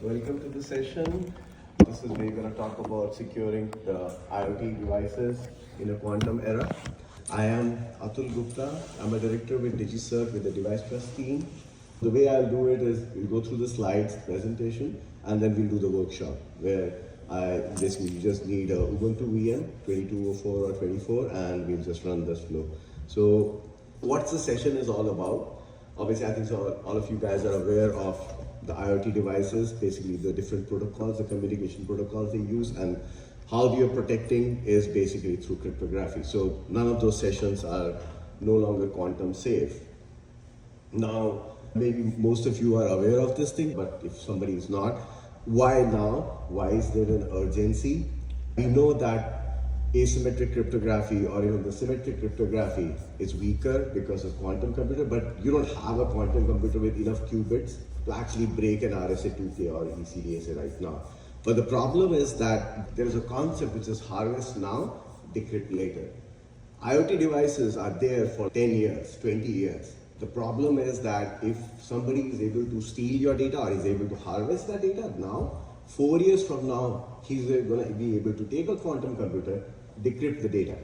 Welcome to the session. This is where we're going to talk about securing the IoT devices in a quantum era. I am Atul Gupta. I'm a director with DigiCert with the Device Trust team. The way I'll do it is we'll go through the slides, presentation, and then we'll do the workshop where you just need a Ubuntu VM 2204 or 24 and we'll just run this flow. So what the session is all about, obviously I think so all of you guys are aware of the IoT devices, basically the different protocols, the communication protocols they use, and how we are protecting is basically through cryptography. So none of those sessions are no longer quantum safe. Now, maybe most of you are aware of this thing, but if somebody is not, why now? Why is there an urgency? We know that asymmetric cryptography or even the symmetric cryptography is weaker because of quantum computer, but you don't have a quantum computer with enough qubits to actually break an RSA-2K or ECDSA right now. But the problem is that there is a concept which is harvest now, decrypt later. IoT devices are there for 10 years, 20 years. The problem is that if somebody is able to steal your data or is able to harvest that data now, 4 years from now, he's going to be able to take a quantum computer, decrypt the data,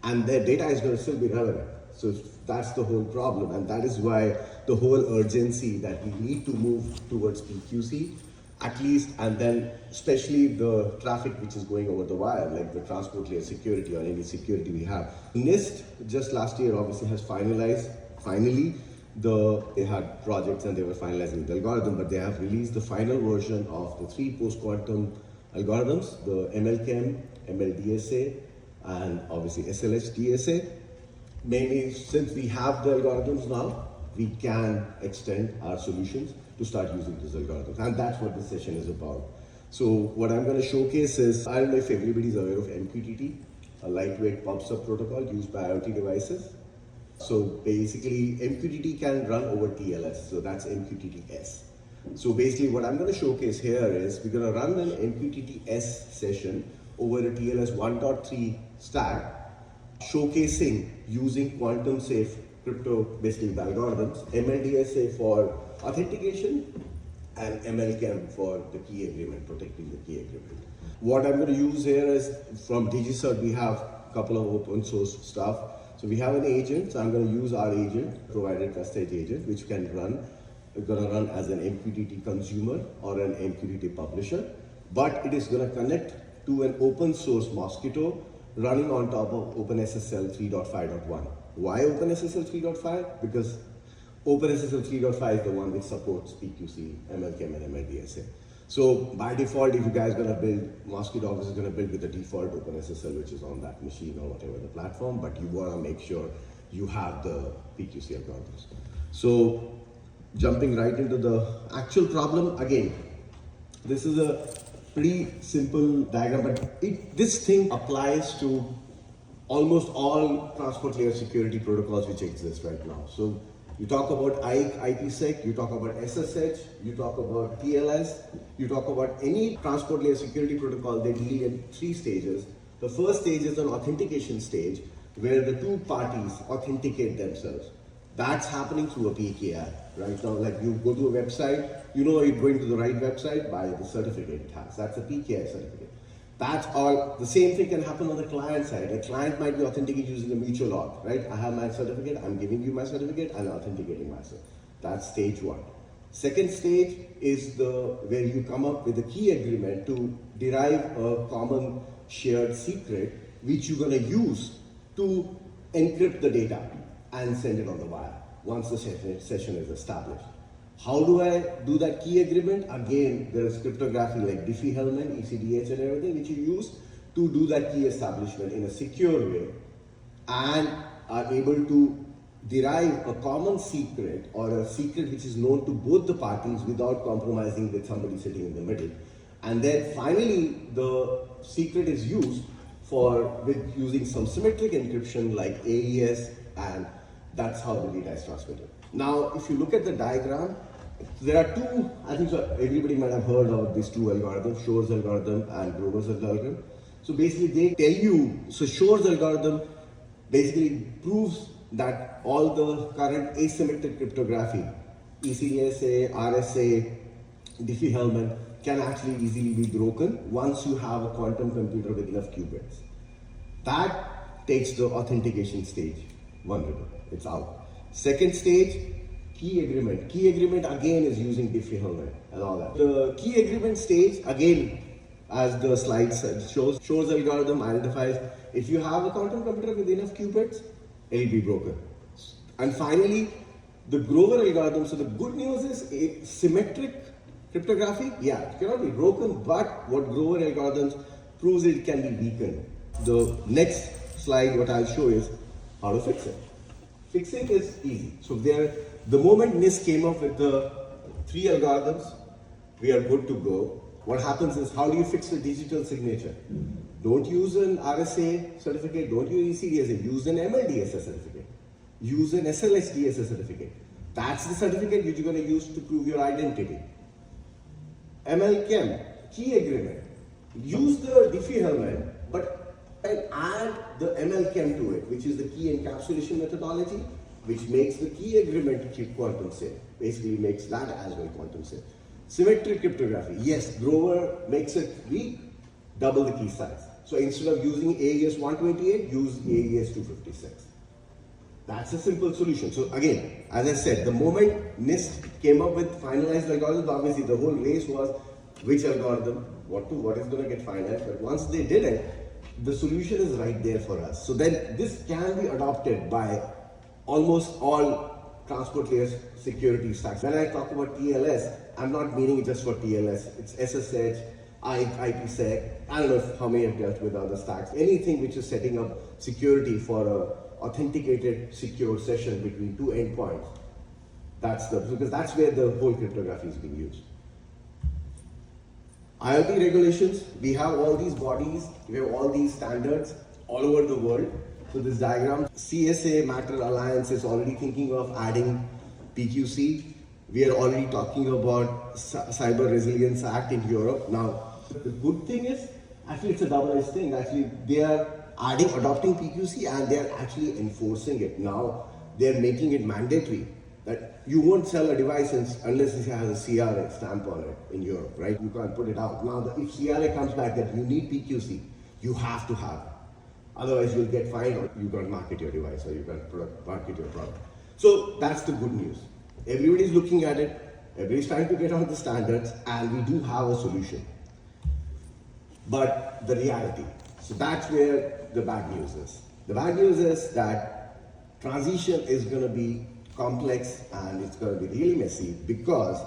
and their data is going to still be relevant. So that's the whole problem, and that is why the whole urgency that we need to move towards PQC, at least, and then especially the traffic which is going over the wire, like the transport layer security or any security we have. NIST just last year obviously has finally, they had projects and they were finalizing the algorithm, but they have released the final version of the 3 post-quantum algorithms, the ML-KEM, ML-DSA, and obviously SLH-DSA. Mainly, since we have the algorithms now, we can extend our solutions to start using these algorithms. And that's what this session is about. So what I'm going to showcase is, I don't know if everybody is aware of MQTT, a lightweight pub/sub protocol used by IoT devices. So basically, MQTT can run over TLS, so that's MQTTS. So basically what I'm going to showcase here is we're going to run an MQTTS session over a TLS 1.3 stack, showcasing using quantum safe crypto basically the algorithms, ML-DSA for authentication and ML-KEM for the key agreement, protecting the key agreement. What I'm going to use here is from DigiCert, we have a couple of open source stuff. So we have an agent, so I'm going to use our agent, provided TrustEdge agent, which can run, it's going to run as an MQTT consumer or an MQTT publisher, but it is going to connect to an open source Mosquitto running on top of OpenSSL 3.5.1. Why OpenSSL 3.5? Because OpenSSL 3.5 is the one which supports PQC, ML-KEM, and ML-DSA. So by default, if you guys are going to build, Mosquitto obviously is going to build with the default OpenSSL, which is on that machine or whatever the platform, but you want to make sure you have the PQC algorithms. So jumping right into the actual problem, again, this is a pretty simple diagram, but this thing applies to almost all transport layer security protocols which exist right now. So you talk about IPsec, you talk about SSH, you talk about TLS, you talk about any transport layer security protocol, they deal in 3 stages. The first stage is an authentication stage where the 2 parties authenticate themselves. That's happening through a PKI. Right now, like you go to a website, you know you're going to the right website by the certificate it has. That's a PKI certificate. That's all. The same thing can happen on the client side. A client might be authenticated using a mutual auth, right? I have my certificate, I'm giving you my certificate, and authenticating myself. That's stage 1. Second stage is where you come up with a key agreement to derive a common shared secret, which you're going to use to encrypt the data and send it on the wire once the session is established. How do I do that key agreement? Again, there is cryptography like Diffie-Hellman, ECDH and everything which you use to do that key establishment in a secure way and are able to derive a common secret or a secret which is known to both the parties without compromising with somebody sitting in the middle. And then finally, the secret is used with using some symmetric encryption like AES, and that's how the data is transmitted. Now, if you look at the diagram, there are 2, I think so everybody might have heard of these 2 algorithms, Shor's algorithm and Grover's algorithm. So basically they tell you, so Shor's algorithm basically proves that all the current asymmetric cryptography, ECDSA, RSA, Diffie-Hellman, can actually easily be broken once you have a quantum computer with enough qubits. That takes the authentication stage vulnerable. It's out. Second stage, key agreement. Key agreement again is using Diffie-Hellman and all that. The key agreement stage again, as the slide shows algorithm identifies if you have a quantum computer with enough qubits, it'll be broken. And finally, the Grover algorithm. So the good news is a symmetric cryptography, yeah, it cannot be broken, but what Grover algorithms proves it can be weakened. The next slide, what I'll show is how to fix it. Fixing is easy. So the moment NIST came up with the 3 algorithms, we are good to go. What happens is, how do you fix the digital signature? Don't use an RSA certificate, don't use ECDSA, use an ML-DSA certificate. Use an SLH-DSA certificate. That's the certificate which you're going to use to prove your identity. ML-KEM, key agreement. Use the Diffie-Hellman, but add the ML-KEM to it, which is the key encapsulation methodology, which makes the key agreement quantum safe. Basically makes that as well quantum safe. Symmetric cryptography. Yes, Grover makes it weak, double the key size. So instead of using AES 128, use AES 256. That's a simple solution. So again, as I said, the moment NIST came up with finalized algorithms, obviously the whole race was which algorithm, what is going to get finalized. But once they did it, the solution is right there for us. So then this can be adopted by almost all transport layer security stacks. When I talk about TLS, I'm not meaning it just for TLS. It's SSH, IPsec. I don't know how many have dealt with other stacks. Anything which is setting up security for a authenticated secure session between 2 endpoints. Because that's where the whole cryptography is being used. IoT regulations, we have all these bodies, we have all these standards all over the world. So this diagram, CSA Matter Alliance is already thinking of adding PQC. We are already talking about Cyber Resilience Act in Europe. Now, the good thing is, actually it's a double-edged thing. Actually, they are adopting PQC and they are actually enforcing it. Now, they are making it mandatory that you won't sell a device unless it has a CRA stamp on it in Europe, right? You can't put it out. Now, if CRA comes back that you need PQC, you have to have it. Otherwise, you'll get fined or you can't market your device or you can't market your product. So that's the good news. Everybody's looking at it, everybody's trying to get on the standards, and we do have a solution. But the reality, so that's where the bad news is. The bad news is that transition is going to be complex and it's going to be really messy because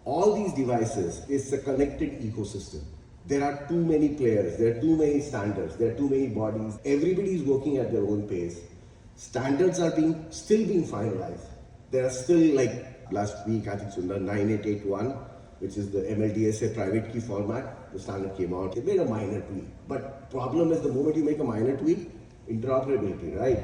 all these devices is a connected ecosystem. There are too many players, there are too many standards, there are too many bodies. Everybody is working at their own pace. Standards are still being finalized. There are still, like last week, I think Sundar 9881, which is the ML-DSA private key format, the standard came out. They made a minor tweak. But problem is the moment you make a minor tweak, interoperability, right?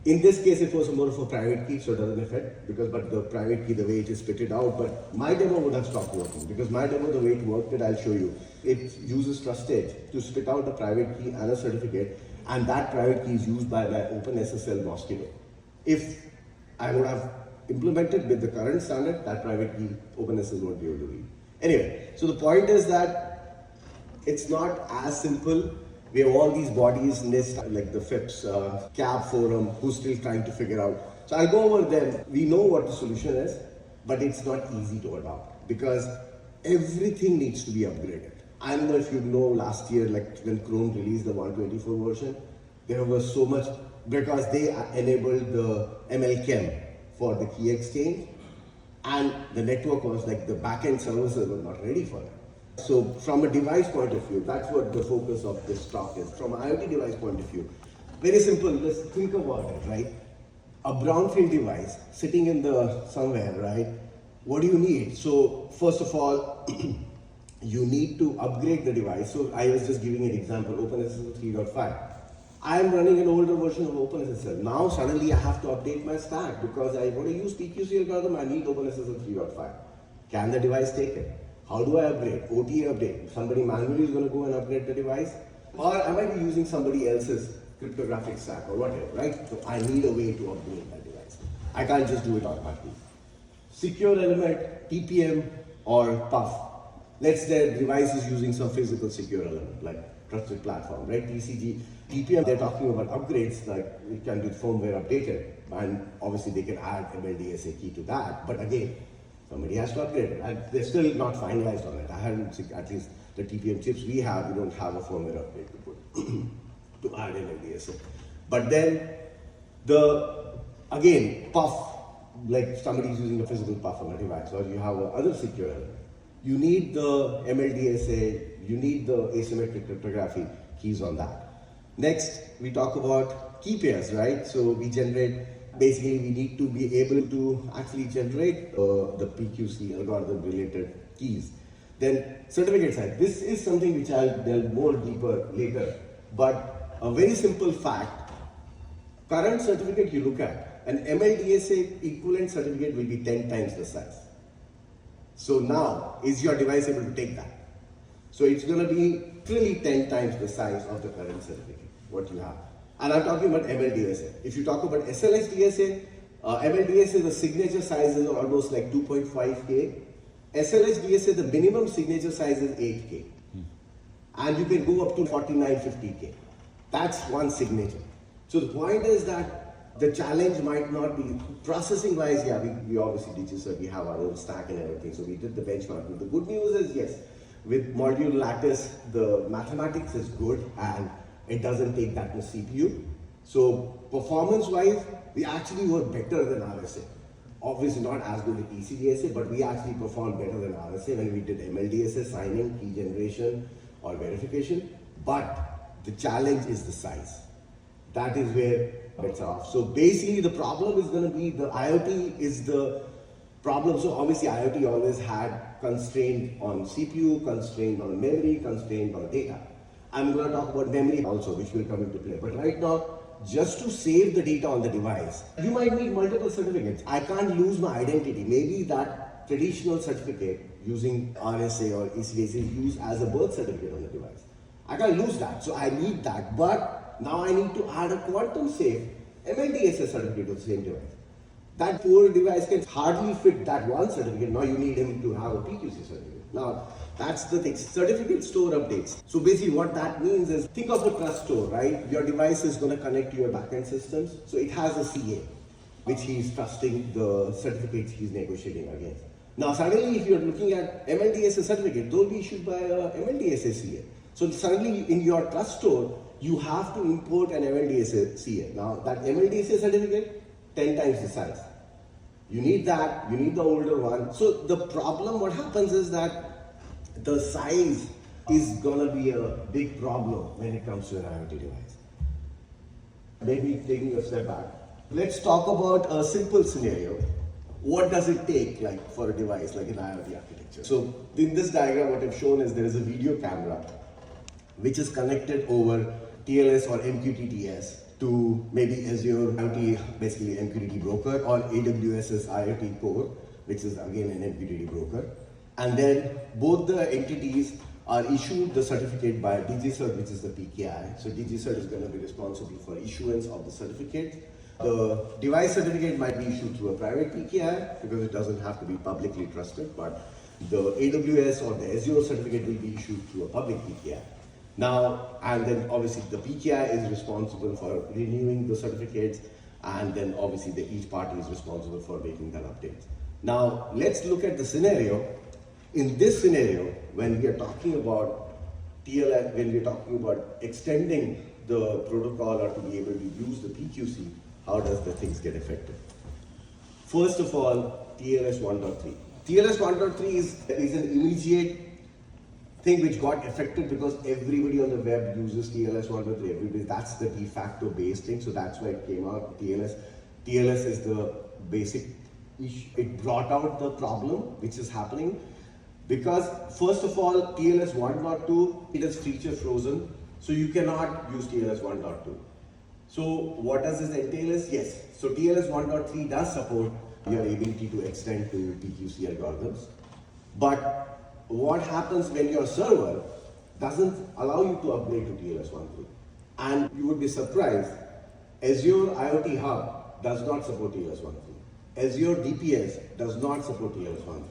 In this case, it was more of a private key, so it doesn't affect, but the private key, the way it is spitted out, but my demo would have stopped working, because my demo, the way it worked, I'll show you. It uses TrustEdge to spit out a private key and a certificate, and that private key is used by my OpenSSL Mosquitto. If I would have implemented with the current standard, that private key, OpenSSL won't be able to read. Anyway, so the point is that it's not as simple. We have all these bodies, NIST, like the FIPS, CAB forum, who's still trying to figure out. So I'll go over them. We know what the solution is, but it's not easy to adopt because everything needs to be upgraded. I don't know if you know last year, like when Chrome released the 124 version, there was so much, because they enabled the ML-KEM for the key exchange, and the network was like the backend services were not ready for it. So from a device point of view, that's what the focus of this talk is. From an IoT device point of view, very simple, let's think about it, right? A brownfield device sitting in somewhere, right? What do you need? So first of all, you need to upgrade the device. So I was just giving an example, OpenSSL 3.5. I am running an older version of OpenSSL. Now suddenly I have to update my stack because I want to use PQC algorithm, I need OpenSSL 3.5. Can the device take it? How do I upgrade? OTA update. Somebody manually is going to go and upgrade the device? Or I might be using somebody else's cryptographic stack or whatever, right? So I need a way to upgrade that device. I can't just do it automatically. Secure element, TPM or PUF. let's say the device is using some physical secure element, like trusted platform, right? TCG, TPM, they're talking about upgrades, like it can be firmware updated, and obviously they can add ML-DSA key to that. But again, somebody has to upgrade it, and they're still not finalized on it. I haven't seen, at least the TPM chips we have, we don't have a firmware update to put to add ML-DSA. But then again, puff, like somebody's using a physical puff on a device, or you have other secure element. You need the ML-DSA, you need the asymmetric cryptography keys on that. Next, we talk about key pairs, right? So we basically we need to be able to actually generate the PQC algorithm related keys. Then certificate side, this is something which I'll delve more deeper later, but a very simple fact, current certificate you look at, an ML-DSA equivalent certificate will be 10 times the size. So now, is your device able to take that? So it's going to be really 10 times the size of the current certificate, what you have. And I'm talking about ML-DSA. If you talk about SLH-DSA, ML-DSA, the signature size is almost like 2.5K. SLH-DSA, the minimum signature size is 8K. And you can go up to 4950K. That's one signature. So the point is that the challenge might not be processing wise. Yeah, we obviously DigiCert, we have our own stack and everything, so we did the benchmarking. The good news is, yes, with module lattice, the mathematics is good and it doesn't take that much CPU. So performance wise, we actually were better than RSA. Obviously not as good as ECDSA, but we actually performed better than RSA when we did ML-DSA, signing, key generation or verification. But the challenge is the size. That is where it's off. So basically the problem is going to be the IoT is the problem. So obviously IoT always had constraint on CPU, constraint on memory, constraint on data. I'm going to talk about memory also, which will come into play. But right now, just to save the data on the device, you might need multiple certificates. I can't lose my identity. Maybe that traditional certificate using RSA or ECDSA is used as a birth certificate on the device. I can't lose that, so I need that. But now I need to add a quantum safe ML-DSA certificate to the same device. That poor device can hardly fit that one certificate. Now you need him to have a PQC certificate. Now that's the thing. Certificate store updates. So basically what that means is, think of a trust store, right? Your device is going to connect to your backend systems. So it has a CA, which he's trusting the certificates he's negotiating against. Now suddenly if you're looking at ML-DSA certificate, they'll be issued by a ML-DSA CA. So suddenly in your trust store, you have to import an ML-DSA CA. Now that ML-DSA certificate, 10 times the size. You need that, you need the older one. So the problem, what happens is that the size is gonna be a big problem when it comes to an IoT device. Maybe taking a step back. Let's talk about a simple scenario. What does it take like for a device like an IoT architecture? So in this diagram, what I've shown is there is a video camera which is connected over TLS or MQTTS to maybe Azure IoT, basically MQTT broker, or AWS's IoT core, which is again an MQTT broker. And then both the entities are issued the certificate by DigiCert, which is the PKI. So DigiCert is going to be responsible for issuance of the certificate. The device certificate might be issued through a private PKI because it doesn't have to be publicly trusted, but the AWS or the Azure certificate will be issued through a public PKI. Now, and then obviously the PKI is responsible for renewing the certificates, and then obviously each party is responsible for making that update. Now, let's look at the scenario. In this scenario, when we are talking about TLS, when we are talking about extending the protocol or to be able to use the PQC, how does the things get affected? First of all, TLS 1.3. TLS 1.3 is an immediate thing which got affected because everybody on the web uses TLS 1.3. Everybody, that's the de facto base thing, so that's why it came out. TLS is the basic issue. It brought out the problem which is happening because first of all, TLS 1.2, it is feature frozen, so you cannot use TLS 1.2. So what does this entail is, yes, so TLS 1.3 does support your ability to extend to PQC algorithms, but what happens when your server doesn't allow you to upgrade to TLS 1.3? And you would be surprised, Azure IoT Hub does not support TLS 1.3. Azure DPS does not support TLS 1.3.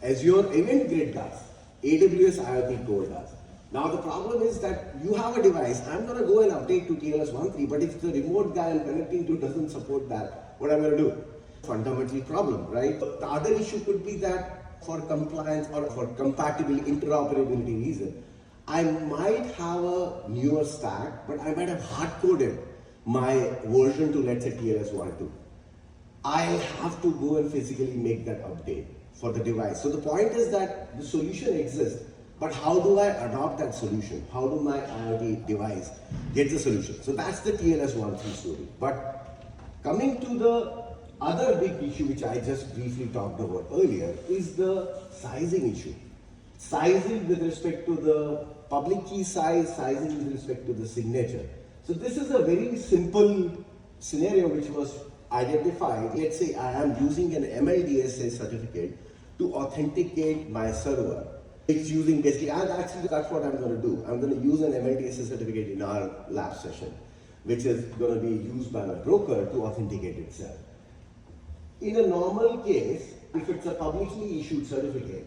Azure Event Grid does, AWS IoT Core does. Now the problem is that you have a device, I'm going to go and update to TLS 1.3, but if the remote guy I'm connecting to doesn't support that, what am I going to do? Fundamental problem, right? The other issue could be that for compliance or for compatibility, interoperability reason, I might have a newer stack, but I might have hard-coded my version to, let's say, TLS 1.2. I'll have to go and physically make that update for the device. So the point is that the solution exists, but how do I adopt that solution? How do my IoT device get the solution? So that's the TLS 1.3 story. But coming to the other big issue, which I just briefly talked about earlier, is the sizing issue. Sizing with respect to the public key size, sizing with respect to the signature. So this is a very simple scenario which was identified. Let's say I am using an ML-DSA certificate to authenticate my server. It's using basically, and actually that's what I'm going to do. I'm going to use an ML-DSA certificate in our lab session, which is going to be used by my broker to authenticate itself. In a normal case, if it's a publicly issued certificate,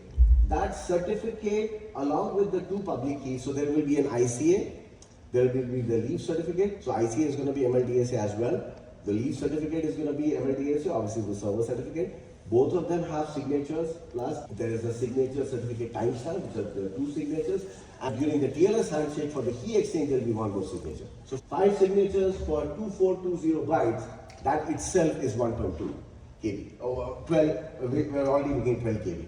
that certificate along with the two public keys, so there will be an ICA, there will be the leaf certificate. So ICA is going to be ML-DSA as well. The leaf certificate is going to be ML-DSA, obviously the server certificate. Both of them have signatures, plus there is a signature certificate timestamp, which are the two signatures. And during the TLS handshake for the key exchange, there will be one more signature. So 5 signatures for 2420 bytes, that itself is 1.2 KB. Or 12, we're already looking at 12 KB.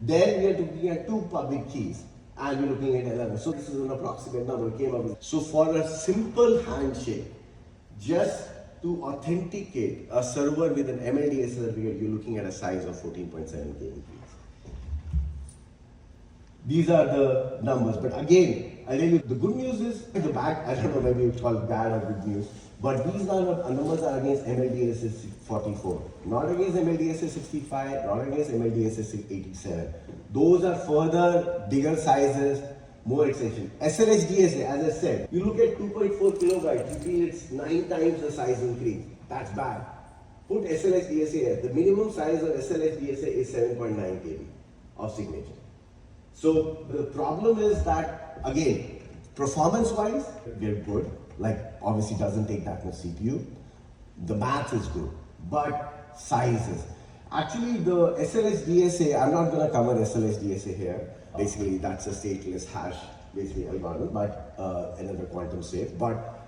Then we are looking at 2 public keys, and we're looking at 11. So this is an approximate number we came up with. So for a simple handshake, just to authenticate a server with an ML-DSA certificate, you're looking at a size of 14.7 KB. These are the numbers, but again, I'll tell you, the good news is, the bad, I don't know, maybe it's called bad or good news, but these numbers are against ML-DSA 44, not against ML-DSA 65, not against ML-DSA 87. Those are further bigger sizes, more extension. SLH-DSA, as I said, you look at 2.4 kilobytes, you feel it's 9 times the size increase. That's bad. Put SLH-DSA here. The minimum size of SLH-DSA is 7.9 KB of signature. So the problem is that, again, performance-wise, we're good. Like, obviously doesn't take that much CPU. The math is good, but sizes. Actually, the SLH-DSA, I'm not going to cover SLH-DSA here. Basically, that's a stateless hash, basically algorithm, but another quantum safe. But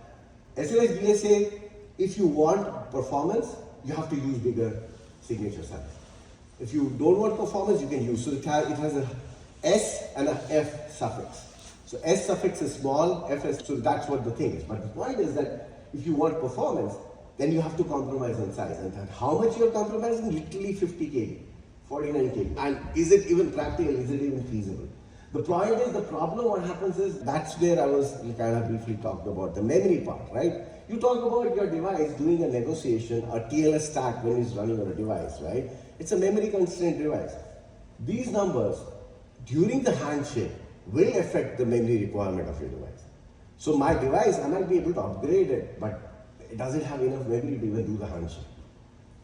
SLH-DSA, if you want performance, you have to use bigger signature size. If you don't want performance, you can use. So it has a S and a F suffix. So S suffix is small, F is, so that's what the thing is. But the point is that if you want performance, then you have to compromise on size. And how much you're compromising? Literally 50 KB, 49 KB. And is it even practical? Is it even feasible? The point is, the problem what happens is, that's where I was kind of briefly talked about, the memory part, right? You talk about your device doing a negotiation, a TLS stack when it's running on a device, right? It's a memory constrained device. These numbers, during the handshake, will affect the memory requirement of your device. So my device, I might be able to upgrade it, but it doesn't have enough memory to even do the handshake.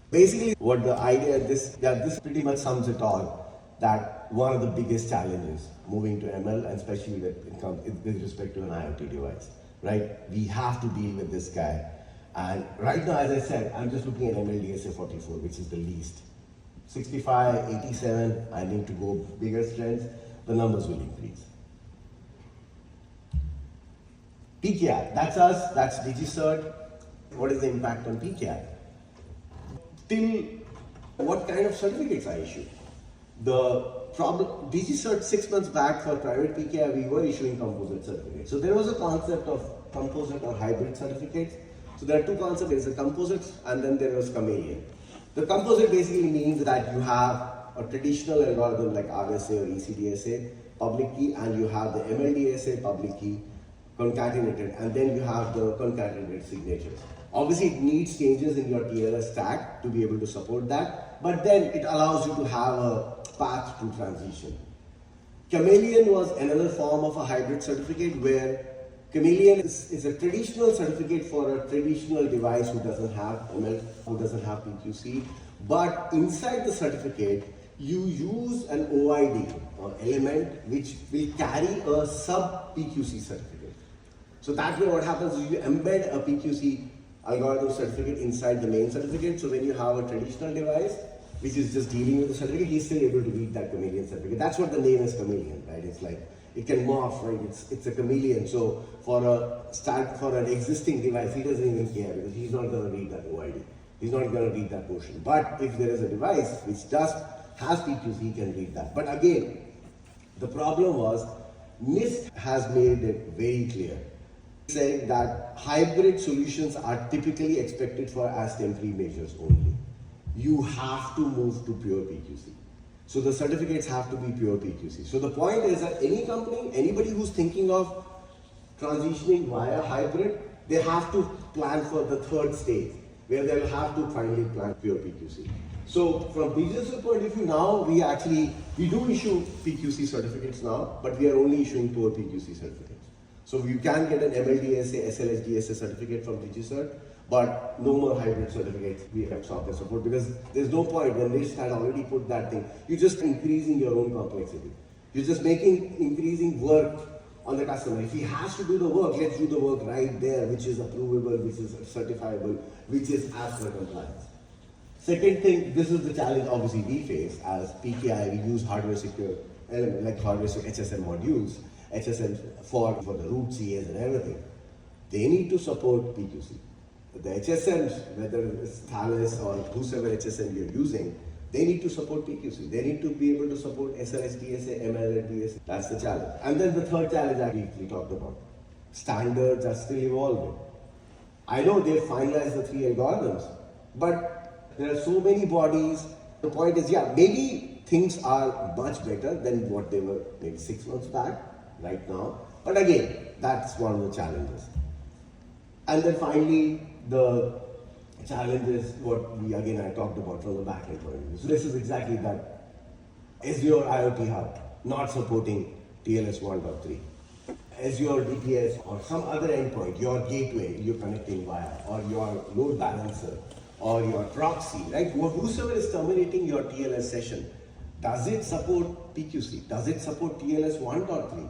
Basically, what the idea is this pretty much sums it all, that one of the biggest challenges moving to ML, and especially with respect to an IoT device, right? We have to deal with this guy. And right now, as I said, I'm just looking at ML-DSA 44, which is the least. 65, 87, I need to go bigger strengths, the numbers will increase. PKI, that's us, that's DigiCert. What is the impact on PKI? Till what kind of certificates I issue? The problem, DigiCert 6 months back for private PKI, we were issuing composite certificates. So there was a concept of composite or hybrid certificates. So there are two concepts, there's a composite and then there was chameleon. The composite basically means that you have a traditional algorithm like RSA or ECDSA, public key, and you have the ML-DSA public key concatenated, and then you have the concatenated signatures. Obviously, it needs changes in your TLS stack to be able to support that, but then it allows you to have a path to transition. Chameleon was another form of a hybrid certificate where Chameleon is a traditional certificate for a traditional device who doesn't have ML, who doesn't have PQC, but inside the certificate, you use an OID or element which will carry a sub PQC certificate. So that way what happens is you embed a PQC algorithm certificate inside the main certificate. So when you have a traditional device which is just dealing with the certificate, he's still able to read that chameleon certificate. That's what the name is, chameleon, right? It's like it can morph, right? It's a chameleon. So for an existing device, he doesn't even care because he's not going to read that OID. He's not going to read that portion. But if there is a device which has PQC, he can read that. But again, the problem was NIST has made it very clear, saying that hybrid solutions are typically expected for as temporary measures only. You have to move to pure PQC. So the certificates have to be pure PQC. So the point is that any company, anybody who's thinking of transitioning via hybrid, they have to plan for the third stage, where they'll have to finally plan pure PQC. So from DigiCert point of view, now we do issue PQC certificates now, but we are only issuing pure PQC certificates. So you can get an ML-DSA, SLH-DSA certificate from DigiCert, but no more hybrid certificates we have software support, because there's no point when NIST had already put that thing. You're just increasing your own complexity. You're just increasing work on the customer. If he has to do the work, let's do the work right there, which is approvable, which is certifiable, which is as per compliance. Second thing, this is the challenge obviously we face as PKI. We use hardware secure element, like hardware secure HSM modules, HSM for the root CAs and everything. They need to support PQC. The HSMs, whether it's Thales or whosoever HSM you're using, they need to support PQC. They need to be able to support SLH-DSA, ML-DSA. That's the challenge. And then the third challenge I briefly talked about. Standards are still evolving. I know they've finalized the 3 algorithms, but there are so many bodies. The point is, yeah, maybe things are much better than what they were maybe 6 months back, right now. But again, that's one of the challenges. And then finally, the challenge is what I talked about from the backend point of view. So this is exactly that. Azure IoT Hub not supporting TLS 1.3. Azure DPS or some other endpoint, your gateway you're connecting via, or your load balancer, or your proxy, right? Whosoever is terminating your TLS session, does it support PQC? Does it support TLS 1.3?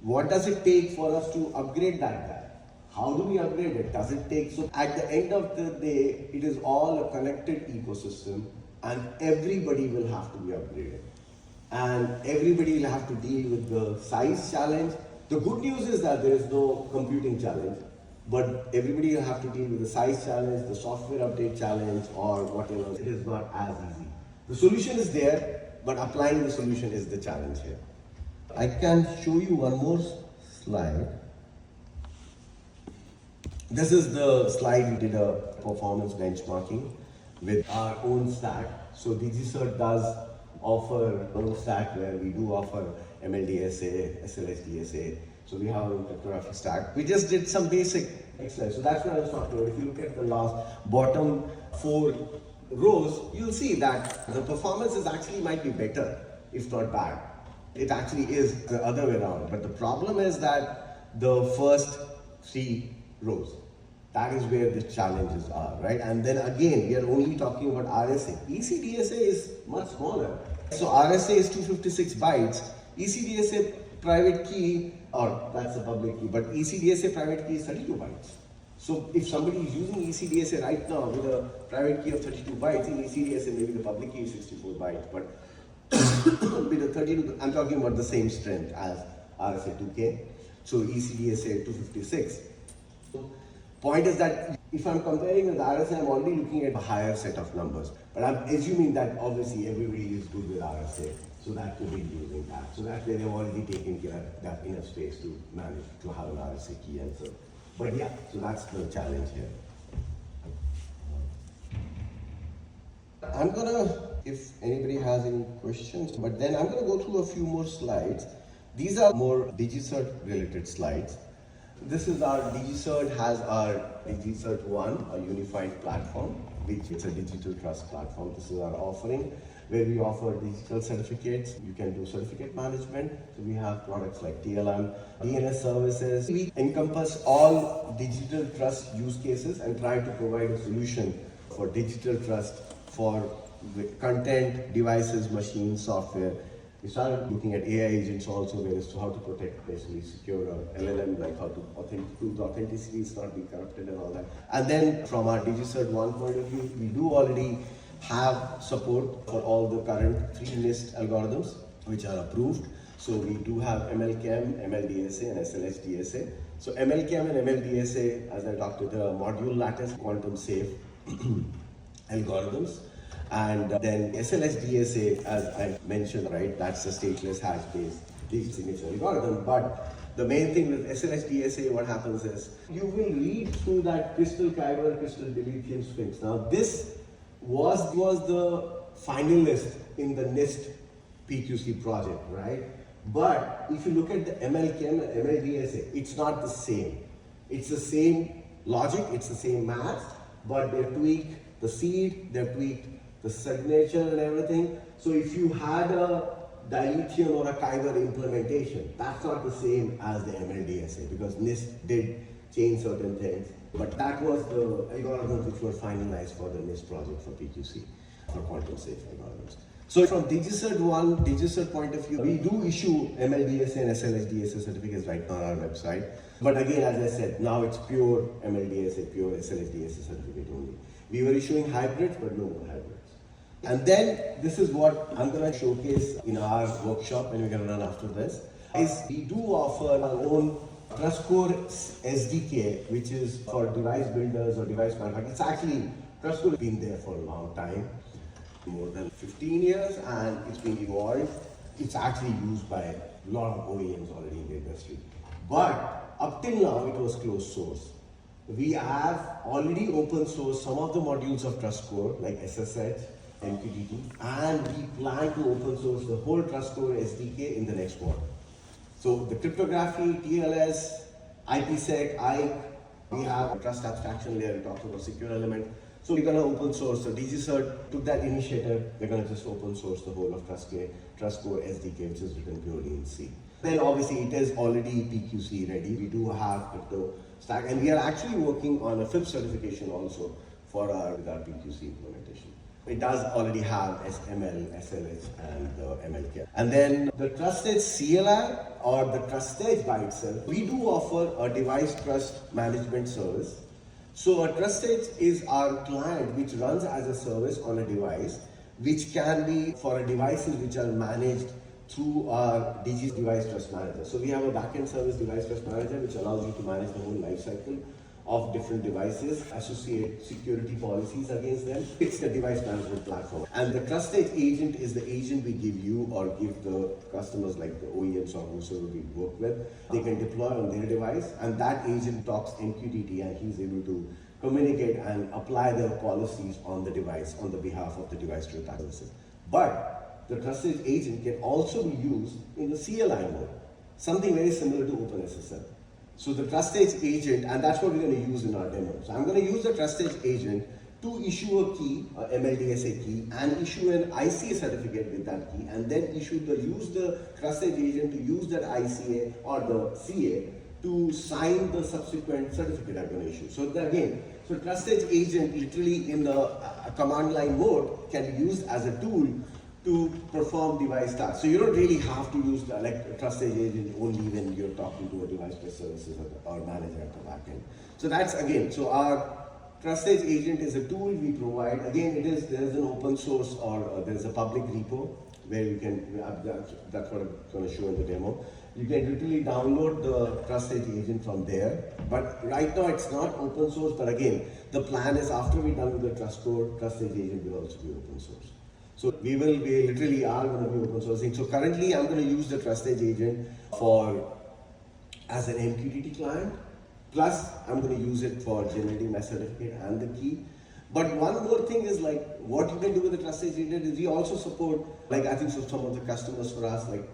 What does it take for us to upgrade that guy? How do we upgrade it? Does it take? So at the end of the day, it is all a connected ecosystem and everybody will have to be upgraded. And everybody will have to deal with the size challenge. The good news is that there is no computing challenge, but everybody will have to deal with the size challenge, the software update challenge, or whatever. It is not as easy. The solution is there, but applying the solution is the challenge here. I can show you one more slide. This is the slide we did a performance benchmarking with our own stack. So DigiCert does offer our own stack where we do offer ML-DSA, SLH-DSA. So we have a cryptographic stack. We just did some basic exercise. So that's what I was talking about. If you look at the last bottom 4 rows, you'll see that the performance might be better, if not bad. It actually is the other way around. But the problem is that the first 3 rows, that is where the challenges are, right? And then again, we are only talking about RSA. ECDSA is much smaller. So RSA is 256 bytes. ECDSA private key, or that's the public key, but ECDSA private key is 32 bytes. So if somebody is using ECDSA right now with a private key of 32 bytes, in ECDSA maybe the public key is 64 bytes, but with the 32, I'm talking about the same strength as RSA 2K. So ECDSA 256. So point is that if I'm comparing with RSA, I'm already looking at a higher set of numbers. But I'm assuming that obviously everybody is good with RSA. So that could be using that. So that way they've already taken care of that enough space to manage to have an RSA key and so. But yeah, so that's the challenge here. I'm gonna, if anybody has any questions, but then I'm gonna go through a few more slides. These are more DigiCert related slides. This is our DigiCert has our DigiCert 1, a unified platform, which is a digital trust platform. This is our offering where we offer digital certificates. You can do certificate management. So we have products like TLM, DNS services. We encompass all digital trust use cases and try to provide a solution for digital trust for content, devices, machines, software. We started looking at AI agents also, whereas to how to protect, basically secure LLM, like how to prove the authenticity is not be corrupted and all that. And then from our DigiCert 1 point of view, we do already have support for all the current 3 NIST algorithms which are approved. So we do have ML-KEM, ML-DSA and SLH-DSA. So ML-KEM and ML-DSA, as I talked about, module lattice quantum safe algorithms. And then SLH-DSA, as I mentioned, right, that's a stateless hash-based digital signature algorithm. But the main thing with SLH-DSA, what happens is you will read through that crystal kyber, crystal deletion sphinx. Now this was the finalist in the NIST PQC project, right? But if you look at the ML-KEM and ML-DSA, it's not the same. It's the same logic, it's the same math, but they tweaked the seed, they tweaked the signature and everything. So if you had a dilution or a kyber implementation, that's not the same as the ML-DSA because NIST did change certain things. But that was the algorithms which were finalized for the NIST project for PQC, for quantum safe algorithms. So from DigiCert 1, DigiCert point of view, we do issue ML-DSA and SLH-DSA certificates right now on our website. But again, as I said, now it's pure ML-DSA, pure SLH-DSA certificate only. We were issuing hybrids, but no more hybrids. And then this is what I'm going to showcase in our workshop, and we're going to run after this, is we do offer our own TrustCore SDK, which is for device builders or device manufacturers. It's actually, TrustCore has been there for a long time, more than 15 years, and it's been evolved. It's actually used by a lot of OEMs already in the industry. But up till now, it was closed source. We have already open sourced some of the modules of TrustCore, like SSH, MQTT, and we plan to open source the whole TrustCore SDK in the next quarter. So the cryptography, TLS, IPsec, IKE, we have a trust abstraction layer, we talked about secure element. So we're going to open source. So DigiCert took that initiative. We're going to just open source the whole of TrustCore SDK, which is written purely in C. Then obviously it is already PQC ready. We do have crypto stack, and we are actually working on a FIPS certification also for our PQC implementation. It does already have ML, SLH, and ML-KEM. And then the TrustEdge CLI or the TrustEdge by itself, we do offer a device trust management service. So a TrustEdge is our client which runs as a service on a device, which can be for devices which are managed through our Digi Device Trust Manager. So we have a backend service Device Trust Manager which allows you to manage the whole lifecycle of different devices, associate security policies against them. It's the device management platform. And the TrustEdge agent is the agent we give you or give the customers like the OEMs or whoever we work with. They can deploy on their device, and that agent talks MQTT, and he's able to communicate and apply their policies on the device on the behalf of the device to attack services. But the TrustEdge agent can also be used in the CLI mode, something very similar to OpenSSL. So the TrustEdge agent, and that's what we're going to use in our demo. So I'm going to use the TrustEdge agent to issue a key, a ML-DSA key, and issue an ICA certificate with that key, and then use the TrustEdge agent to use that ICA or the CA to sign the subsequent certificate I'm going to issue. So again, so TrustEdge agent literally in the command line mode can be used as a tool to perform device tasks. So you don't really have to use like TrustEdge agent only when you're talking to a device-based services or manager at the back end. So that's again, so our TrustEdge agent is a tool we provide. Again, there's an open source or there's a public repo where you can, that's what I'm going to show in the demo. You can literally download the TrustEdge agent from there. But right now it's not open source, but again, the plan is after we're done with the TrustEdge agent will also be open source. So we literally are going to be open sourcing. So currently I'm going to use the TrustEdge agent as an MQTT client. Plus I'm going to use it for generating my certificate and the key. But one more thing is like what you can do with the TrustEdge agent is we also support, like I think so some of the customers for us, like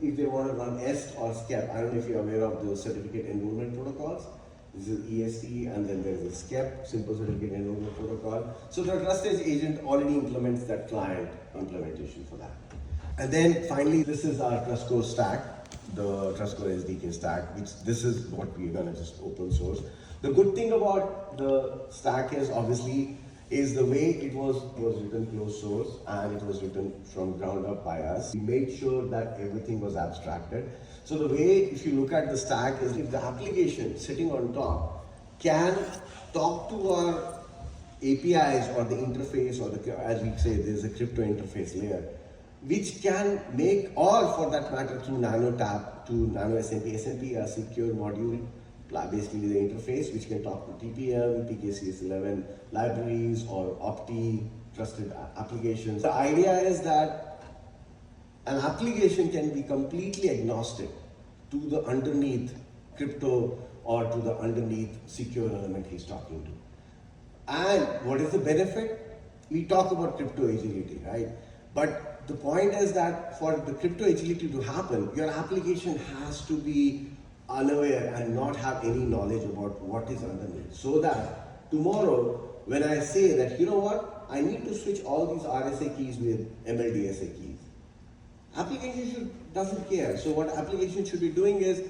if they want to run EST or SCEP, I don't know if you're aware of the certificate enrollment protocols. This is EST, and then there's a SCEP, Simple Certificate Enrollment Protocol. So the TrustEdge agent already implements that client implementation for that. And then finally, this is our TrustCore stack, the TrustCore SDK stack, which this is what we're gonna just open source. The good thing about the stack is obviously is the way it was written closed source and it was written from ground up by us. We made sure that everything was abstracted. So the way, if you look at the stack, is if the application sitting on top can talk to our APIs or the interface, or the, as we say, there's a crypto interface layer, which can make, or for that matter through NanoTap to Nano SMP, a secure module, basically the interface which can talk to TPM, PKCS11 libraries or Opti trusted applications. The idea is that an application can be completely agnostic to the underneath crypto or to the underneath secure element he's talking to. And what is the benefit? We talk about crypto agility, right? But the point is that for the crypto agility to happen, your application has to be unaware and not have any knowledge about what is underneath. So that tomorrow, when I say that, you know what, I need to switch all these RSA keys with ML-DSA keys, application doesn't care. So what application should be doing is,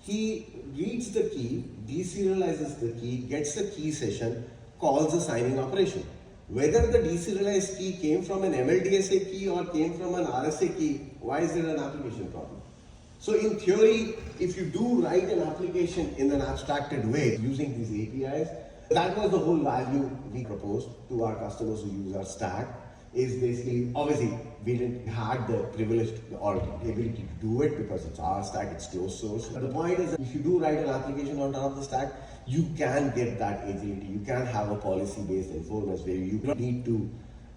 he reads the key, deserializes the key, gets the key session, calls the signing operation. Whether the deserialized key came from an ML-DSA key or came from an RSA key, why is there an application problem? So in theory, if you do write an application in an abstracted way using these APIs, that was the whole value we proposed to our customers who use our stack. Is basically, obviously, we didn't have the privilege or the ability to do it because it's our stack, it's closed source. But the point is that if you do write an application on top of the stack, you can get that agility. You can have a policy-based enforcement where you don't need to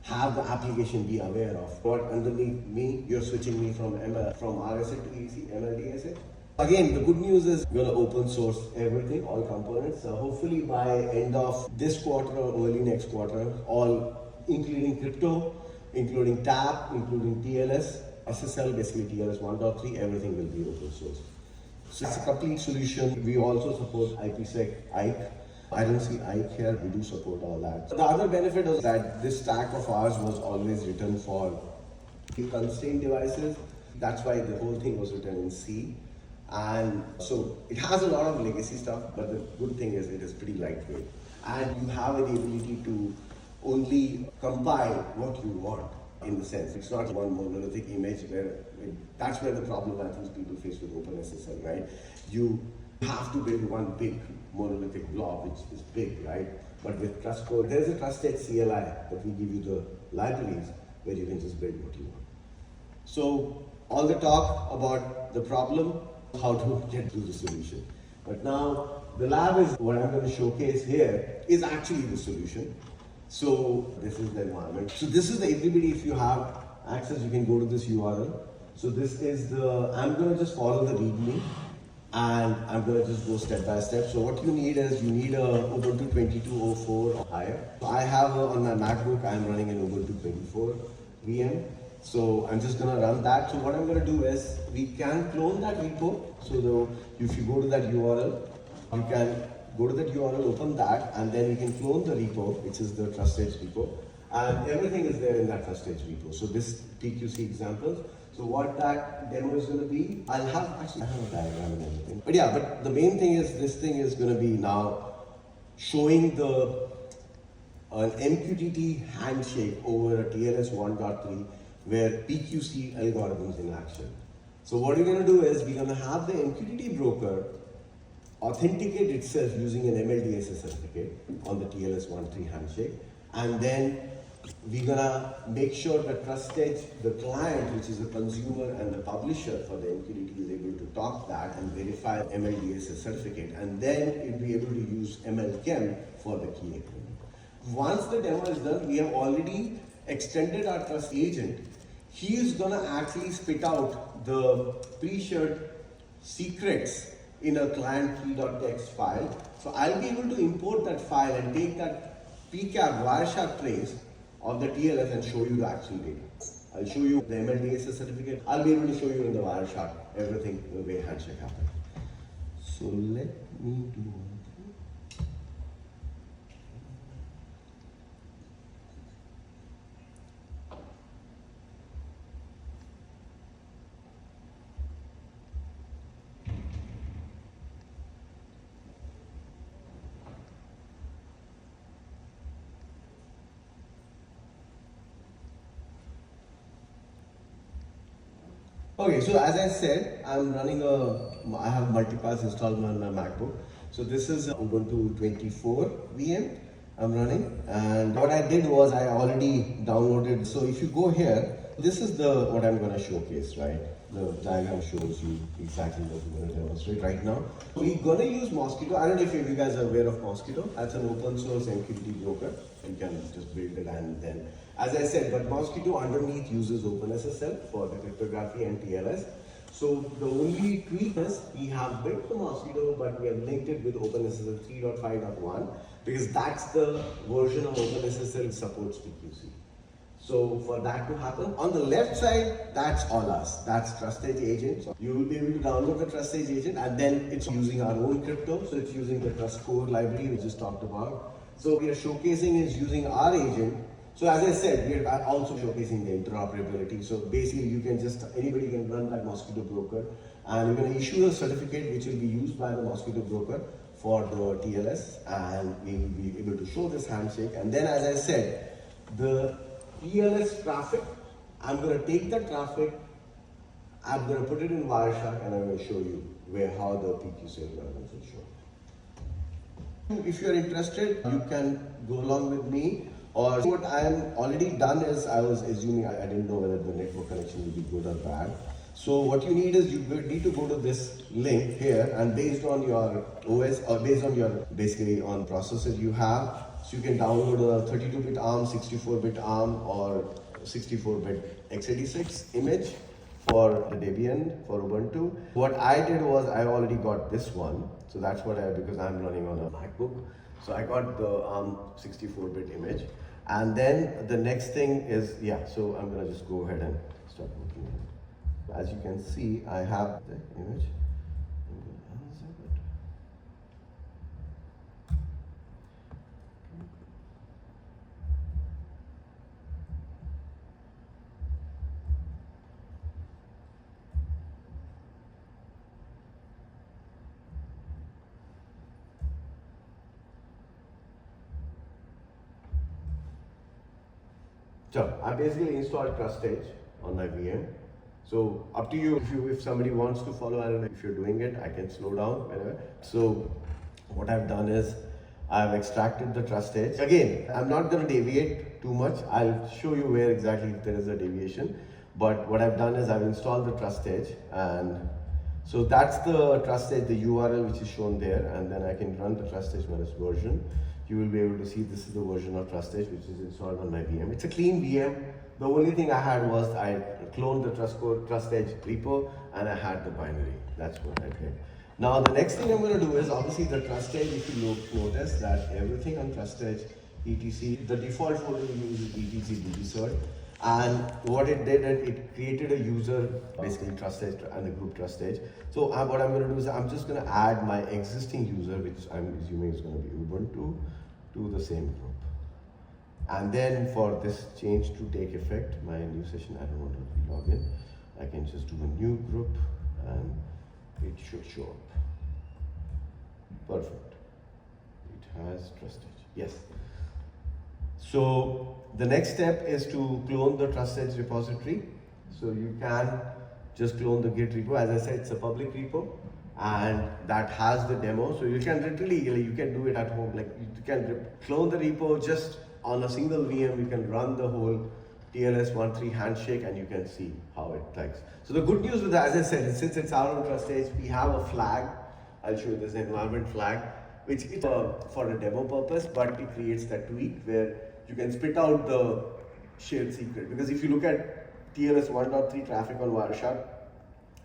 have the application be aware of what underneath me, you're switching me from RSA to ML-DSA. Again, the good news is we're going to open source everything, all components. So hopefully by end of this quarter or early next quarter, all including crypto, including TAP, including TLS, SSL, basically TLS 1.3, everything will be open source. So it's a complete solution. We also support IPsec, IKE. I don't see IKE here, we do support all that. The other benefit is that this stack of ours was always written for constrained devices. That's why the whole thing was written in C. And so it has a lot of legacy stuff, but the good thing is it is pretty lightweight. And you have the ability to only compile what you want, in the sense. It's not one monolithic image where, that's where the problem I think people face with OpenSSL, right? You have to build one big monolithic blob, which is big, right? But with Trust Code, there's a TrustEdge CLI that will give you the libraries where you can just build what you want. So all the talk about the problem, how to get to the solution. But now the lab is what I'm going to showcase here is actually the solution. So this is the environment. So this is the everybody, if you have access, you can go to this URL. So this is the, I'm going to just follow the README and I'm going to just go step by step. So what you need is, you need a Ubuntu 22.04 or higher. So I have on my MacBook, I'm running an Ubuntu 24 VM. So I'm just going to run that. So what I'm going to do is, we can clone that repo. So if you go to that URL, you can go to that URL, open that, and then you can clone the repo, which is the TrustEdge repo. And everything is there in that TrustEdge repo. So this PQC examples. So what that demo is going to be, I have a diagram and everything. But yeah, but the main thing is, this thing is going to be now showing an MQTT handshake over a TLS 1.3 where PQC algorithms in action. So what we're going to do is, we're going to have the MQTT broker authenticate itself using an ML-DSA certificate on the TLS 1.3 handshake, and then we're gonna make sure that TrustEdge, the client, which is the consumer and the publisher for the MQTT, is able to talk that and verify ML-DSA certificate, and then it'll be able to use ML-KEM for the key agreement. Once the demo is done, we have already extended our trust agent. He is gonna actually spit out the pre-shared secrets in a client key.txt file. So I'll be able to import that file and take that PCAP Wireshark trace of the TLS and show you the actual data. I'll show you the ML-DSA certificate. I'll be able to show you in the Wireshark everything the way handshake happened. So let me do one thing. Okay, so as I said, I have multipass installed on my MacBook. So this is Ubuntu 24 VM I'm running, and what I did was I already downloaded. So if you go here, this is what I'm going to showcase, right? The diagram shows you exactly what we're going to demonstrate right now. We're going to use Mosquitto. I don't know if you guys are aware of Mosquitto. That's an open source MQTT broker. You can just build it, and then, as I said, but Mosquitto underneath uses OpenSSL for the cryptography and TLS. So the only tweak is we have built the Mosquitto, but we have linked it with OpenSSL 3.5.1 because that's the version of OpenSSL that supports PQC. So for that to happen, on the left side, that's all us. That's TrustEdge agent. So you will be able to download the TrustEdge agent, and then it's using our own crypto. So it's using the Trust Core library we just talked about. So we are showcasing is using our agent. So as I said, we are also showcasing the interoperability. So basically, anybody can run that Mosquitto broker, and you're going to issue a certificate which will be used by the Mosquitto broker for the TLS, and we will be able to show this handshake. And then, as I said, the TLS traffic, I'm going to take that traffic, I'm going to put it in Wireshark, and I'm going to show you how the PQC algorithms will show. If you're interested, you can go along with me. Or what I am already done is, I was assuming I didn't know whether the network connection will be good or bad. So what you need is you need to go to this link here, and based on your OS or based on your basically on processor you have, so you can download a 32-bit ARM, 64-bit ARM, or 64-bit x86 image for the Debian for Ubuntu. What I did was I already got this one, so that's what because I'm running on a MacBook. So I got the ARM 64-bit image, and then the next thing is so I'm gonna just go ahead and start working on it. As you can see, I have the image. So I basically installed TrustEdge on my VM. So up to you if somebody wants to follow. I don't know if you're doing it. I can slow down whenever. So what I've done is I've extracted the TrustEdge. Again, I'm not going to deviate too much. I'll show you where exactly if there is a deviation. But what I've done is I've installed the TrustEdge, and so that's the TrustEdge, the URL which is shown there, and then I can run the TrustEdge version. You will be able to see this is the version of TrustEdge which is installed on my VM. It's a clean VM. The only thing I had was I cloned the TrustEdge repo, and I had the binary. That's what I did. Now the next thing I'm going to do is obviously the TrustEdge. If you notice that everything on TrustEdge, etc, the default folder we use is etc DigiCert. And what it did, it created a user, basically TrustEdge and the group TrustEdge. So what I'm going to do is I'm just going to add my existing user, which I'm assuming is going to be Ubuntu, to the same group. And then for this change to take effect, my new session, I don't want to log in. I can just do a new group, and it should show up. Perfect. It has TrustEdge. Yes. So the next step is to clone the TrustEdge repository. So you can just clone the Git repo. As I said, it's a public repo, and that has the demo. So you can literally, you can do it at home. Like you can clone the repo just on a single VM. You can run the whole TLS 1.3 handshake, and you can see how it likes. So the good news with that, as I said, since it's our own TrustEdge, we have a flag. I'll show you this environment flag, which is for a demo purpose, but it creates that tweak where you can spit out the shared secret. Because if you look at TLS 1.3 traffic on Wireshark,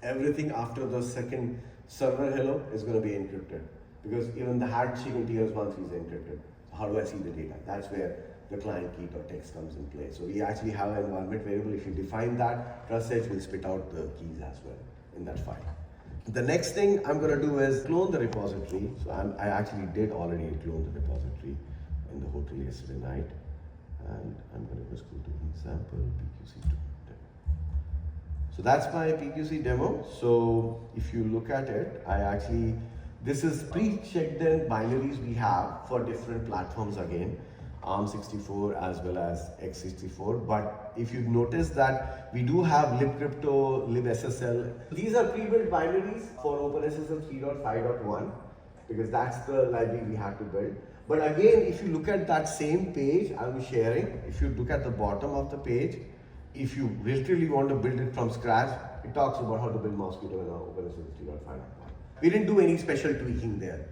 everything after the second server hello is going to be encrypted. Because even the handshake in TLS 1.3 is encrypted. So how do I see the data? That's where the client key or text comes in play. So we actually have an environment variable. If you define that, TrustEdge will spit out the keys as well in that file. The next thing I'm going to do is clone the repository. So I actually did already clone the repository in the hotel yesterday night. And I'm going to just go to example PQC demo. So that's my PQC demo. So if you look at it, this is pre-checked in binaries we have for different platforms again. ARM64 as well as x64. But if you notice that we do have libcrypto, libSSL. These are pre-built binaries for OpenSSL 3.5.1 because that's the library we have to build. But again, if you look at that same page I'm sharing, if you look at the bottom of the page, if you literally want to build it from scratch, it talks about how to build Mosquitto in OpenSSL 3.5.1. We didn't do any special tweaking there.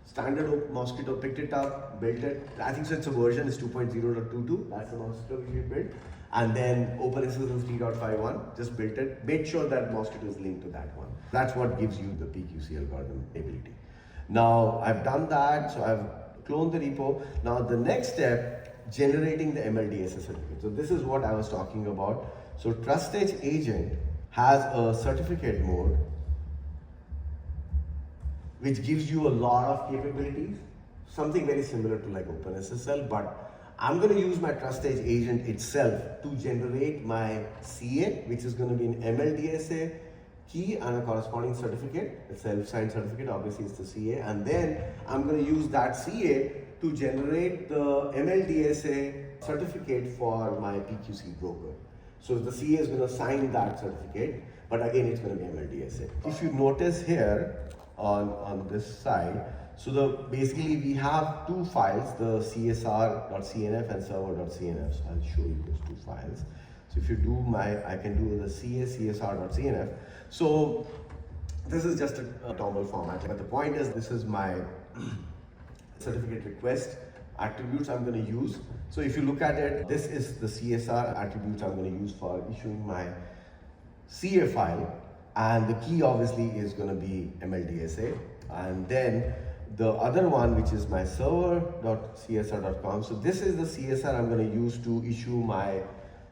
Standard Mosquitto picked it up, built it. I think so it's a version, it's 2.0.22. That's the Mosquitto we built. And then OpenSSL 3.5.1, just built it, made sure that Mosquitto is linked to that one. That's what gives you the PQC algorithm ability. Now, I've done that, so I've cloned the repo. Now, the next step, generating the ML-DSA certificate. So this is what I was talking about. So TrustEdge agent has a certificate mode which gives you a lot of capabilities, something very similar to like OpenSSL, but I'm going to use my TrustEdge agent itself to generate my CA, which is going to be an ML-DSA key and a corresponding certificate, a self-signed certificate, obviously it's the CA, and then I'm going to use that CA to generate the ML-DSA certificate for my PQC broker. So the CA is going to sign that certificate, but again it's going to be ML-DSA. If you notice here, on this side, so basically we have two files, the csr.cnf and server.cnf. So I'll show you those two files. So if you do I can do the csr.cnf. So this is just a normal format, but the point is this is my certificate request attributes I'm going to use. So if you look at it, this is the CSR attributes I'm going to use for issuing my CA file. And the key obviously is going to be ML-DSA. And then the other one, which is my server.csr.com. So this is the CSR I'm going to use to issue my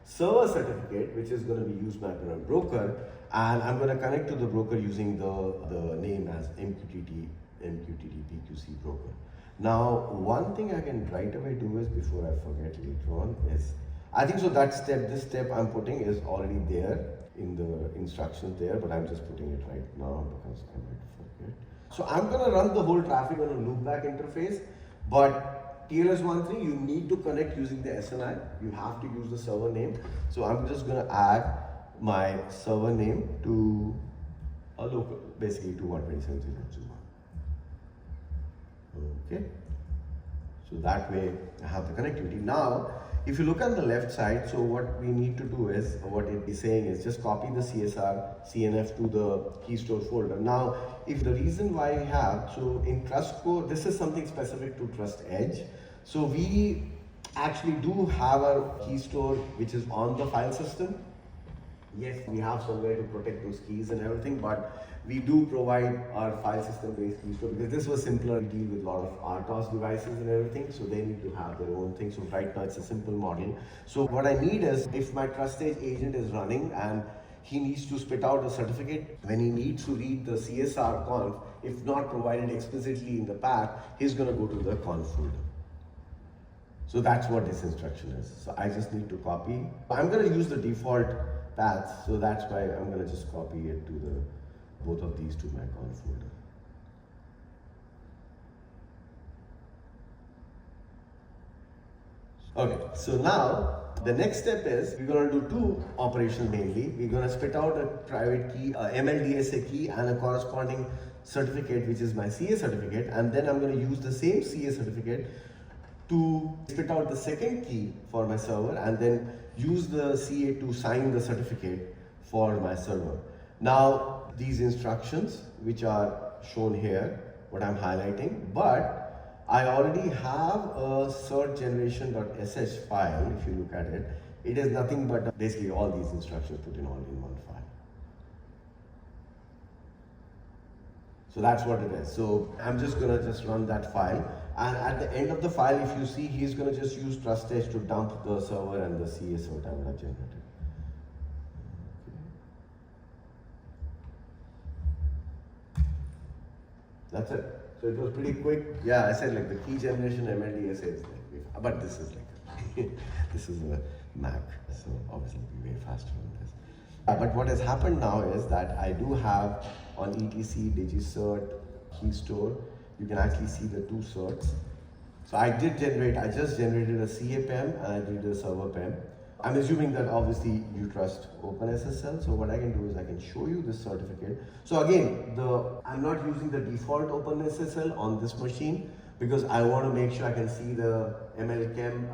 server certificate, which is going to be used by my broker. And I'm going to connect to the broker using the name as MQTT PQC broker. Now, one thing I can right away do is, before I forget later on, is I think so that step, this step I'm putting is already there in the instructions there, but I'm just putting it right now because I might forget. So I'm going to run the whole traffic on a loopback interface, but TLS13, you need to connect using the SNI. You have to use the server name. So I'm just going to add my server name to a local, basically to 127.0.0.1. Okay. So that way I have the connectivity. Now, if you look on the left side, so what we need to do is, what it is saying is just copy the CSR CNF to the key store folder. Now, if the reason why we have, so in TrustCore, this is something specific to TrustEdge. So we actually do have a key store which is on the file system. Yes, we have somewhere to protect those keys and everything, but we do provide our file system based key store because this was simpler to deal with a lot of RTOS devices and everything, so they need to have their own thing. So right now it's a simple model. So what I need is, if my TrustEdge agent is running and he needs to spit out a certificate, when he needs to read the CSR conf, if not provided explicitly in the path, he's going to go to the conf folder. So that's what this instruction is. So I just need to copy. I'm going to use the default paths, so that's why I'm going to just copy it to both of these to my conf folder. Okay, so now the next step is we're going to do two operations mainly. We're going to spit out a private key, a ML-DSA key, and a corresponding certificate, which is my CA certificate, and then I'm going to use the same CA certificate to spit out the second key for my server and then use the CA to sign the certificate for my server. Now, these instructions, which are shown here, what I'm highlighting, but I already have a cert generation.sh file. If you look at it, it is nothing but basically all these instructions put in all in one file. So that's what it is. So I'm just going to just run that file. And at the end of the file, if you see, he's going to just use TrustEdge to dump the server and the CA cert I would have generated. That's it. So it was pretty quick. Yeah, I said like the key generation ML-DSA is like, but this is like, this is a Mac, so obviously it'll be way faster than this. But what has happened now is that I do have on ETC DigiCert key store, you can actually see the two certs. So I just generated a CA PEM and I did a server PEM. I'm assuming that obviously you trust OpenSSL. So what I can do is I can show you this certificate. So again, I'm not using the default OpenSSL on this machine because I want to make sure I can see the ML-KEM,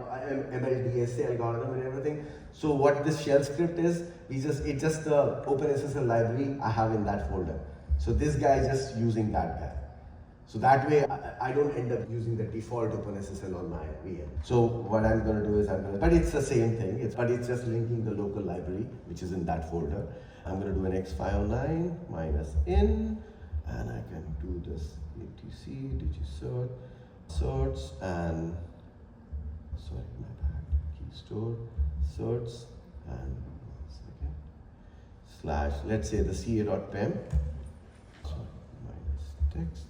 ML-DSA algorithm and everything. So what this shell script is, it's just the OpenSSL library I have in that folder. So this guy is just using that guy. So that way I don't end up using the default OpenSSL on my VM. So what I'm going to do is but it's the same thing. It's just linking the local library, which is in that folder. I'm going to do an x509 -in, and I can do this etc DigiCert, certs, and sorry, my bad, key store, certs, and / let's say the ca.pem, -text.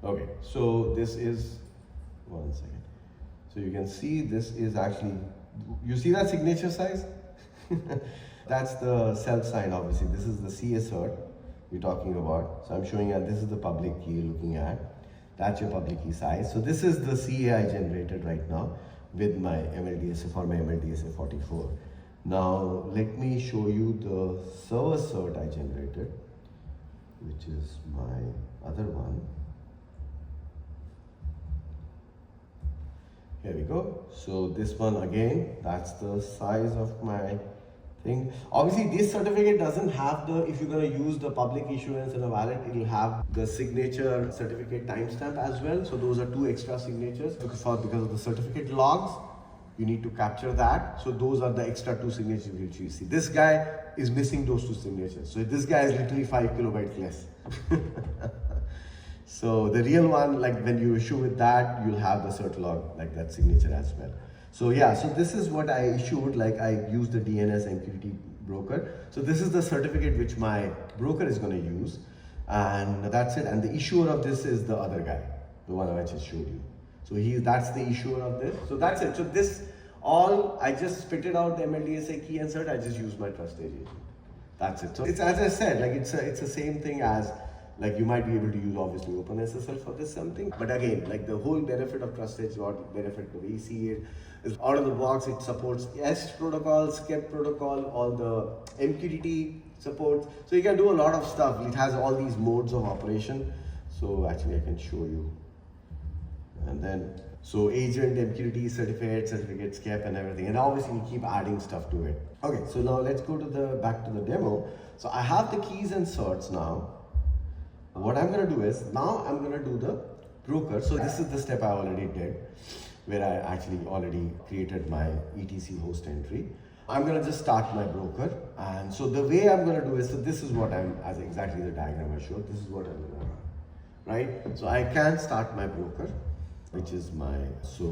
Okay, so this is, one second. So you can see this is actually, you see that signature size? That's the self sign, obviously. This is the CA cert we're talking about. So I'm showing you, this is the public key you're looking at. That's your public key size. So this is the CA I generated right now with my ML-DSA for my ML-DSA 44. Now let me show you the server cert I generated, which is my other one. Here we go. So this one again, that's the size of my thing. Obviously this certificate doesn't have if you're going to use the public issuance in a wallet, it will have the signature certificate timestamp as well. So those are 2 extra signatures because of the certificate logs, you need to capture that. So those are the extra 2 signatures which you see. This guy is missing those 2 signatures. So this guy is literally 5 kilobytes less. So the real one, like when you issue with that, you'll have the cert log, like that signature as well. So yeah, so this is what I issued, like I used the DNS MQTT broker. So this is the certificate which my broker is going to use, and that's it. And the issuer of this is the other guy, the one I just showed you. So that's the issuer of this. So that's it. So this I just spitted out the ML-DSA key and cert. I just used my TrustEdge agent. That's it. So it's, as I said, like it's the same thing as, like you might be able to use obviously OpenSSL for this something, but again, like the whole benefit of TrustEdge, what benefit the way you see it is out of the box, it supports EST protocol, SCEP protocol, all the MQTT supports. So you can do a lot of stuff. It has all these modes of operation. So actually I can show you. And then, so agent, MQTT, certificate, SCEP and everything. And obviously we keep adding stuff to it. Okay, so now let's go to back to the demo. So I have the keys and certs now. What I'm going to do is, now I'm going to do the broker. So this is the step I already did, where I actually already created my etc host entry. I'm going to just start my broker. And so the way I'm going to do is, so this is what as exactly the diagram I showed, this is what I'm going to run, right? So I can start my broker, which is so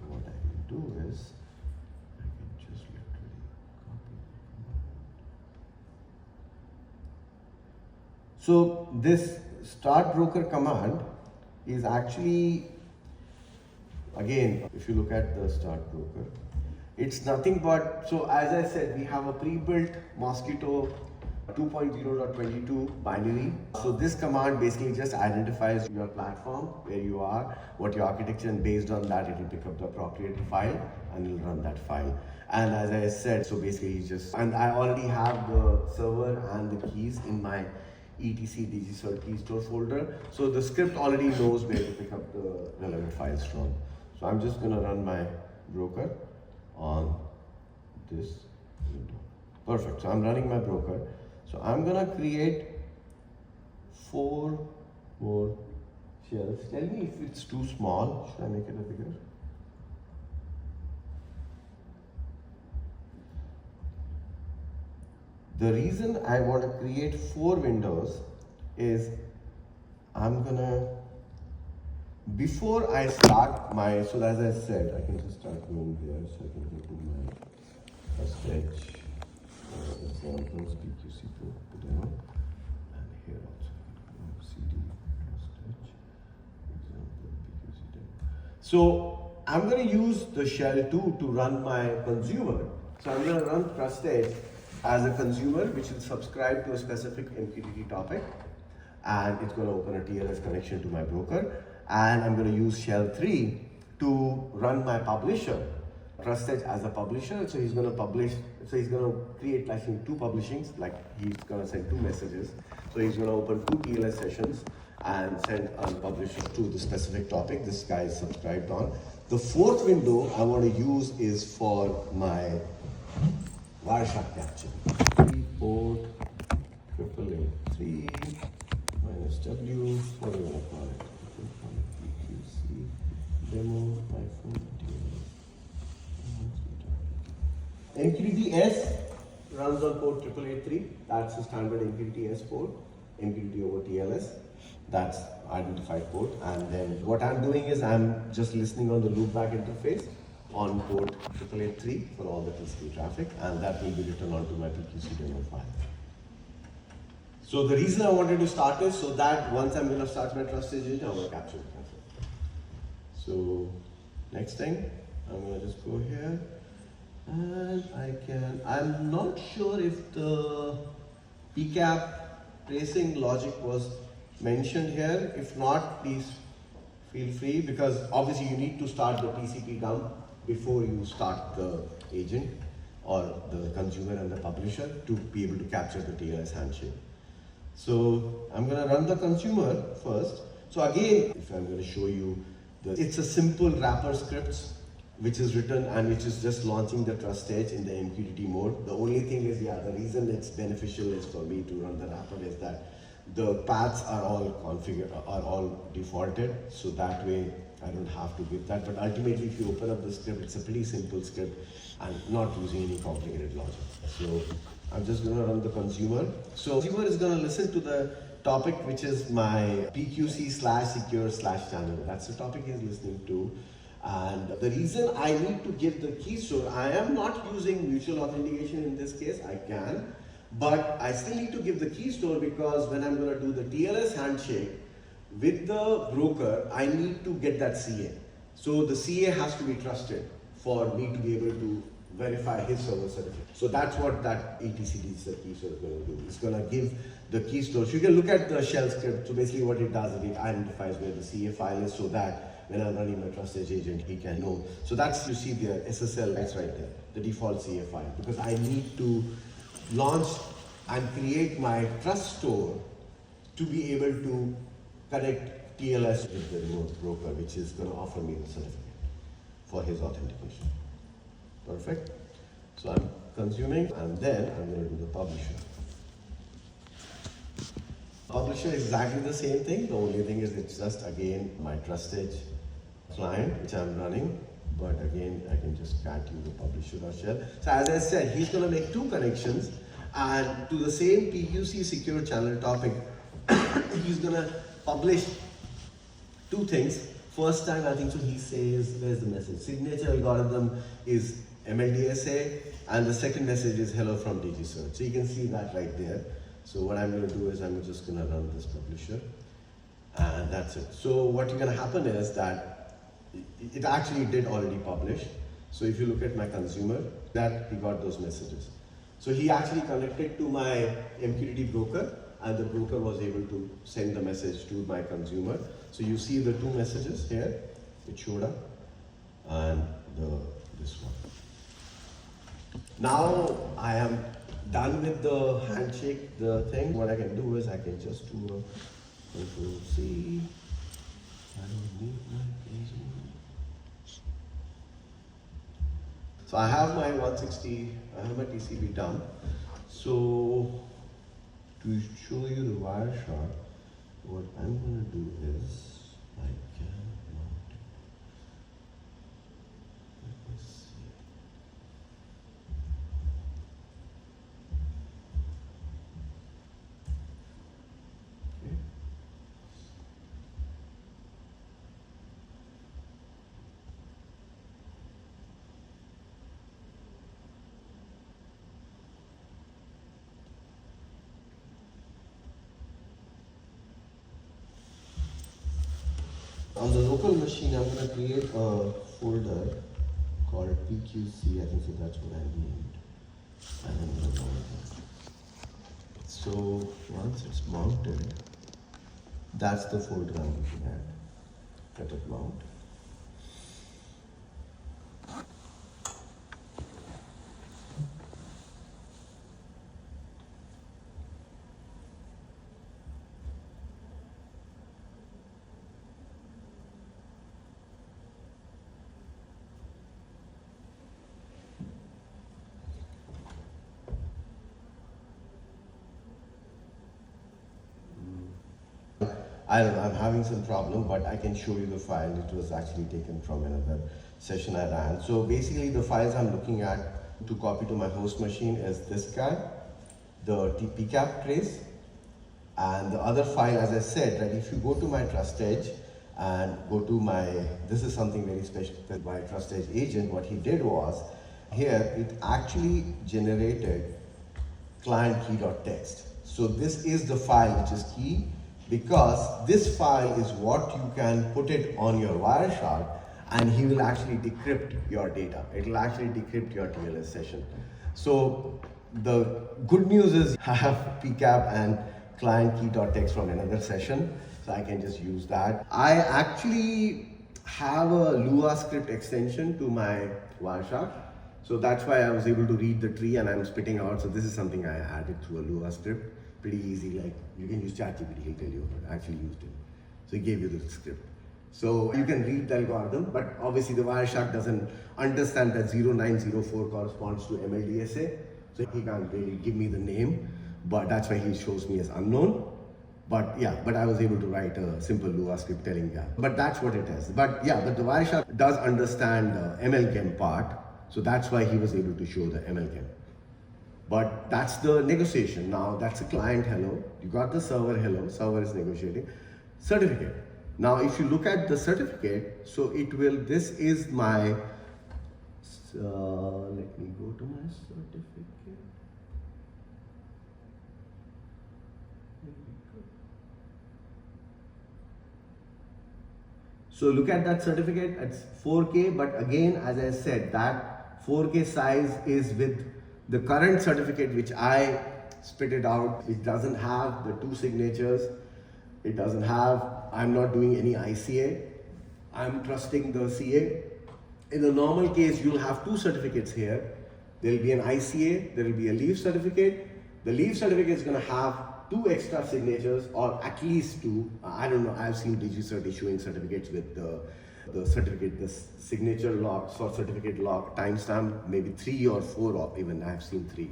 what I can do is, I can just literally copy. So this start broker command is actually, again, if you look at the start broker, it's nothing but, so as I said, we have a pre-built Mosquitto 2.0.22 binary. So this command basically just identifies your platform, where you are, what your architecture, and based on that it will pick up the appropriate file and it'll run that file. And as I said, so basically and I already have the server and the keys in my etc DigiCert key store folder. So the script already knows where to pick up the relevant files from. So I'm just going to run my broker on this window. Perfect. So I'm running my broker. So I'm going to create 4 more shells. Tell me if it's too small. Should I make it a bigger? The reason I want to create 4 windows is before I start so as I said, I can just start going there. So I can go to my TrustEdge examples, PQC demo, and here also CD TrustEdge example PQC demo. So I'm going to use the shell 2 to run my consumer. So I'm going to run TrustEdge as a consumer which will subscribe to a specific MQTT topic, and it's going to open a TLS connection to my broker, and I'm going to use shell 3 to run my publisher, TrustEdge, as a publisher. So he's going to publish, so he's going to create, I think, 2 publishings, like he's going to send 2 messages. So he's going to open 2 TLS sessions and send a publisher to the specific topic this guy is subscribed on. The 4th window I want to use is for my Wireshark capture. Port 888 3 minus W, what do you want to call it? PQC demo iPhone MQTTS runs on port 8883. That's the standard MQTTS port. MQTT over TLS. That's identified port. And then what I'm doing is I'm just listening on the loopback interface on port 8883 for all the TCP traffic, and that will be written onto my PQC demo file. So the reason I wanted to start is so that once I'm going to start my TrustEdge engine, I'm going to capture the traffic. So next thing, I'm going to just go here, and I'm not sure if the PCAP tracing logic was mentioned here. If not, please feel free, because obviously you need to start the TCP dump before you start the agent or the consumer and the publisher to be able to capture the TLS handshake. So I'm going to run the consumer first. So again, if I'm going to show you, it's a simple wrapper scripts which is written and which is just launching the TrustEdge in the MQTT mode. The only thing is, the reason it's beneficial is for me to run the wrapper is that the paths are all configured, are all defaulted, so that way I don't have to give that. But ultimately, if you open up the script, it's a pretty simple script and not using any complicated logic. So I'm just going to run the consumer. So consumer is going to listen to the topic, which is my PQC/secure/channel. That's the topic he's listening to. And the reason I need to give the key store, I am not using mutual authentication in this case. I can, but I still need to give the key store because when I'm going to do the TLS handshake with the broker, I need to get that CA. So the CA has to be trusted for me to be able to verify his server certificate. So that's what that etcd key store is going to do. It's going to give the key store. So you can look at the shell script. So basically what it does is it identifies where the CA file is so that when I'm running my TrustEdge agent, he can know. So that's, you see the SSL, that's right there, the default CA file, because I need to launch and create my trust store to be able to connect TLS with the remote broker, which is going to offer me the certificate for his authentication. Perfect. So I'm consuming, and then I'm going to do the publisher. Publisher is exactly the same thing. The only thing is it's just again my TrustEdge client which I'm running, but again I can just cat you the publisher or shell. So as I said, he's going to make 2 connections, and to the same PQC secure channel topic, he's going to publish 2 things. First time, I think so, he says, where's the message? Signature algorithm is ML-DSA, and the second message is hello from DigiCert. So you can see that right there. So what I'm going to do is I'm just going to run this publisher, and that's it. So what's going to happen is that it actually did already publish. So if you look at my consumer, that he got those messages. So he actually connected to my MQTT broker, and the broker was able to send the message to my consumer. So you see the 2 messages here, it showed up, and this one. Now I am done with the handshake, the thing. What I can do is I can just do a Control-C. I don't need my agent. So I have my 160, I have my TCP dump. So to show you the Wireshark, what I'm going to do is I can mount it. Let me see. Okay. On the local machine, I'm going to create a folder called PQC. I think so that's what I named. And I'm going to So once it's mounted, that's the folder I'm looking at. Let it mount. I don't know, I'm having some problem, but I can show you the file. It was actually taken from another session I ran. So basically the files I'm looking at to copy to my host machine is this guy, the TPCAP trace, and the other file, as I said, that if you go to my TrustEdge and go to my, this is something very special with my TrustEdge agent, what he did was, here it actually generated client key.txt. So this is the file which is key, because this file is what you can put it on your Wireshark and he will actually decrypt your data. It will actually decrypt your TLS session. So the good news is I have PCAP and client key.txt from another session, so I can just use that. I actually have a Lua script extension to my Wireshark. So that's why I was able to read the tree and I'm spitting out. So this is something I added through a Lua script. Pretty easy, like you can use ChatGPT, he'll tell you, but I actually used it. So he gave you the script. So you can read the algorithm, but obviously the Wireshark doesn't understand that 0904 corresponds to ML-DSA. So he can't really give me the name, but that's why he shows me as unknown. But yeah, but I was able to write a simple Lua script telling that. But that's what it is. But yeah, but the Wireshark does understand the ML-KEM part. So that's why he was able to show the ML-KEM. But that's the negotiation. Now that's a client hello. You got the server hello. Server is negotiating. Certificate. Now if you look at the certificate, so it will, this is my, let me go to my certificate. So look at that certificate, it's 4K, but again, as I said, that 4K size is with the current certificate which I spit it out. It doesn't have the 2 signatures. It doesn't have, I'm not doing any ICA. I'm trusting the CA. In a normal case, you'll have 2 certificates here. There'll be an ICA, there will be a leave certificate. The leave certificate is going to have 2 extra signatures, or at least 2. I don't know, I've seen DigiCert issuing certificates with the certificate, the signature lock, or certificate lock, timestamp, maybe 3 or 4, or even I've seen 3.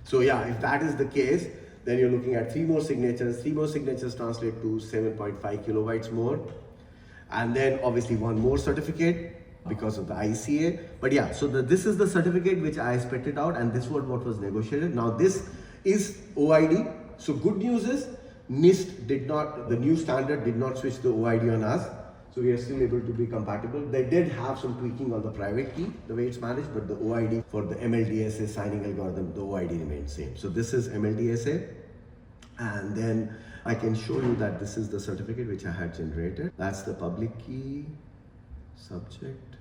So yeah, if that is the case, then you're looking at 3 more signatures. 3 more signatures translate to 7.5 kilobytes more. And then obviously 1 more certificate because of the ICA. But yeah, so this is the certificate which I spit it out, and this was what was negotiated. Now this is OID. So good news is NIST did not, the new standard did not switch the OID on us. So we are still able to be compatible. They did have some tweaking on the private key, the way it's managed, but the OID for the ML-DSA signing algorithm, the OID remains same. So this is ML-DSA. And then I can show you that this is the certificate which I had generated. That's the public key, subject.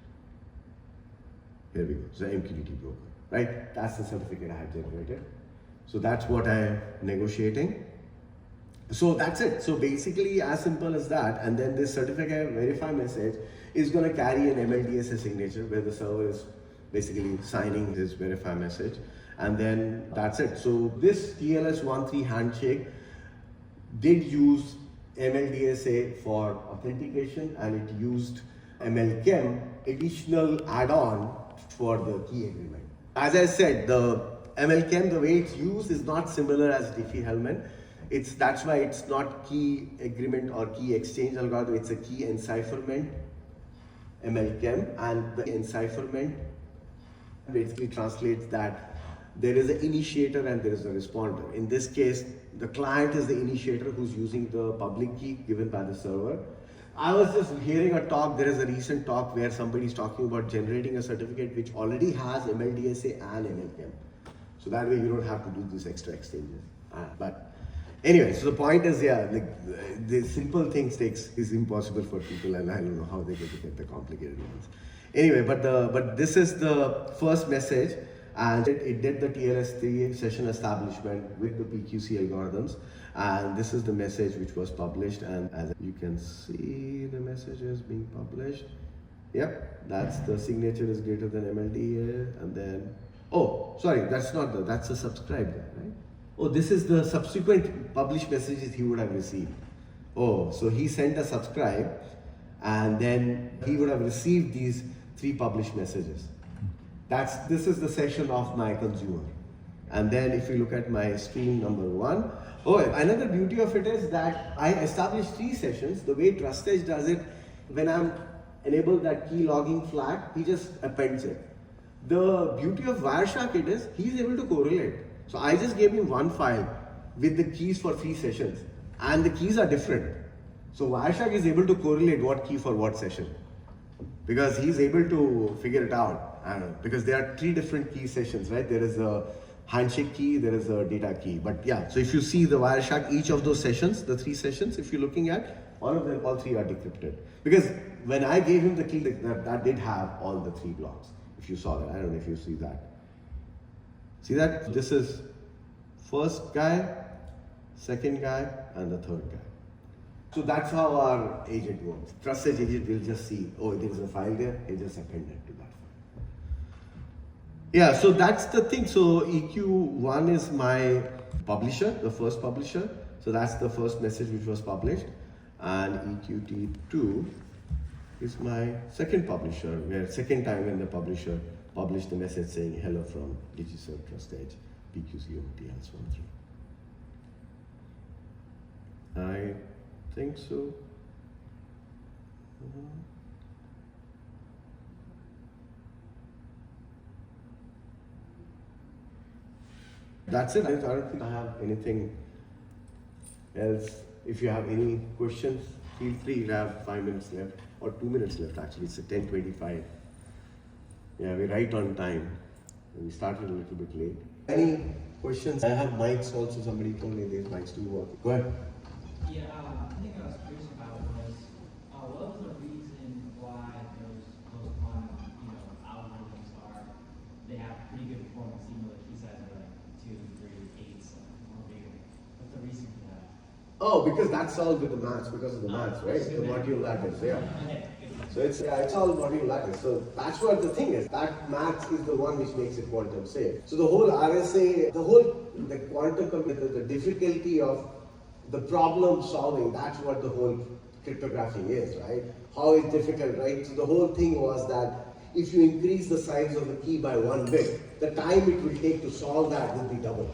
Here we go, so MQTT broker, right? That's the certificate I had generated. So that's what I'm negotiating. So that's it. So basically as simple as that. And then this certificate verify message is going to carry an ML-DSA signature where the server is basically signing his verify message. And then that's it. So this TLS-13 handshake did use ML-DSA for authentication, and it used ML-KEM additional add-on for the key agreement. As I said, the ML-KEM, the way it's used is not similar as Diffie-Hellman. That's why it's not key agreement or key exchange algorithm, it's a key encipherment, ML-KEM, and the encipherment basically translates that there is an initiator and there is a responder. In this case, the client is the initiator who's using the public key given by the server. I was just hearing a talk, there is a recent talk where somebody is talking about generating a certificate which already has ML-DSA and ML-KEM. So that way you don't have to do these extra exchanges. But anyway, so the point is, yeah, like the simple things is impossible for people, and I don't know how they're going to get the complicated ones. Anyway, but this is the first message. And it did the TLS3 session establishment with the PQC algorithms. And this is the message which was published. And as you can see, the message is being published. Yep, that's the signature is greater than ML-DSA. And then, oh, sorry, that's not that's a subscribe there, right? Oh, this is the subsequent published messages he would have received. Oh, so he sent a subscribe and then he would have received these 3 published messages. This is the session of my consumer. And then if you look at my stream number 1, oh, another beauty of it is that I established 3 sessions. The way TrustEdge does it, when I'm enabled that key logging flag, he just appends it. The beauty of Wireshark is he's able to correlate. So I just gave him 1 file with the keys for 3 sessions and the keys are different. So Wireshark is able to correlate what key for what session because he's able to figure it out. I don't know, because there are 3 different key sessions, right? There is a handshake key, there is a data key. But yeah, so if you see the Wireshark, each of those sessions, the 3 sessions, if you're looking at, all 3 are decrypted. Because when I gave him the key, that did have all the 3 blocks. If you saw that, I don't know if you see that. See that? This is first guy, second guy, and the third guy. So that's how our agent works. TrustEdge agent will just see, oh, there is a file there, it just append it to that file. Yeah, so that's the thing. So EQ1 is my publisher, the first publisher. So that's the first message which was published. And EQT2 is my second publisher, where second time when the publisher published the message saying hello from DigiCert TrustEdge, PQC OT, and so on. I think so. That's it. I don't think I have anything else. If you have any questions, feel free. You have 5 minutes left, or 2 minutes left actually. It's 10:25. Yeah, we're right on time. We started a little bit late. Any questions? I have mics also. Somebody told me these mics do work. Go ahead. Yeah, I think I was curious about was what was the reason why those quantum, algorithms they have pretty good performance, even though the key size are like 2, 3, 8, so more bigger. What's the reason for that? Oh, because that's solved with the maths, because of the maths, right? The module lattice, yeah. So it's all module lattice. So that's what the thing is. That maths is the one which makes it quantum safe. So the whole RSA, the quantum computer, the difficulty of the problem solving, that's what the whole cryptographing is, right? How it's difficult, right? So the whole thing was that if you increase the size of the key by 1 bit, the time it will take to solve that will be double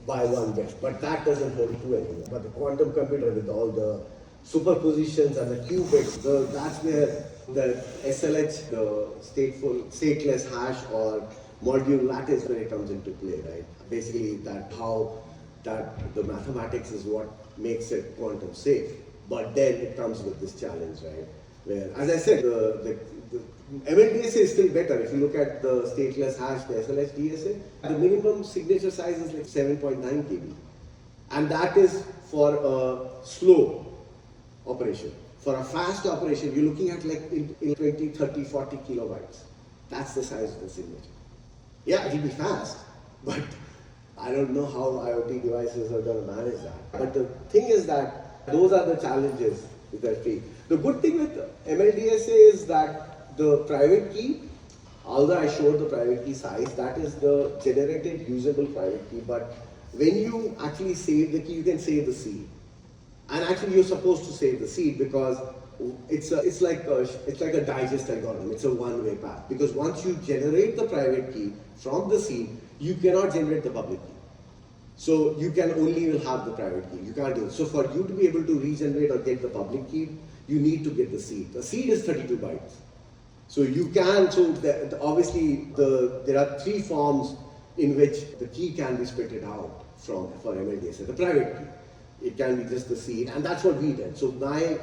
by 1 bit. But that doesn't hold true anymore. But the quantum computer with all the superpositions and the qubits, that's where the SLH, the stateless hash or module lattice, when it comes into play, right? Basically that the mathematics is what makes it quantum safe. But then it comes with this challenge, right? Where, as I said, the ML-DSA is still better. If you look at the stateless hash, the SLH-DSA, the minimum signature size is like 7.9 KB. And that is for a slow operation. For a fast operation, you're looking at like in 20, 30, 40 kilobytes. That's the size of the signature. Yeah, it'll be fast, but I don't know how IoT devices are going to manage that. But the thing is that those are the challenges with that key. The good thing with ML-DSA is that the private key, although I showed the private key size, that is the generated usable private key. But when you actually save the key, you can save the seed. And actually, you're supposed to save the seed because it's like a digest algorithm. It's a one-way path. Because once you generate the private key from the seed, you cannot generate the public key. So you can only have the private key. You can't do it. So for you to be able to regenerate or get the public key, you need to get the seed. The seed is 32 bytes. So you can. So obviously, there are 3 forms in which the key can be split out for ML-DSA. The private key. It can be just the seed, and that's what we did. So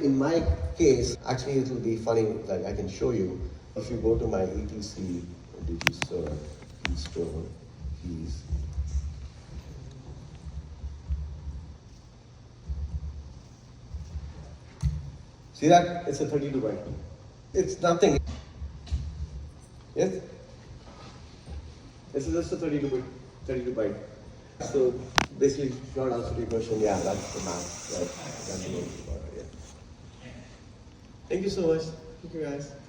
in my case, actually it will be funny, like I can show you. If you go to my etc DigiCert install keys, see that? It's a 32 byte key. It's nothing. Yes? This is just a 32 byte. So basically, short answer to your question, yeah, that's the math. Right? That's the math. Yeah. Thank you so much. Thank you guys.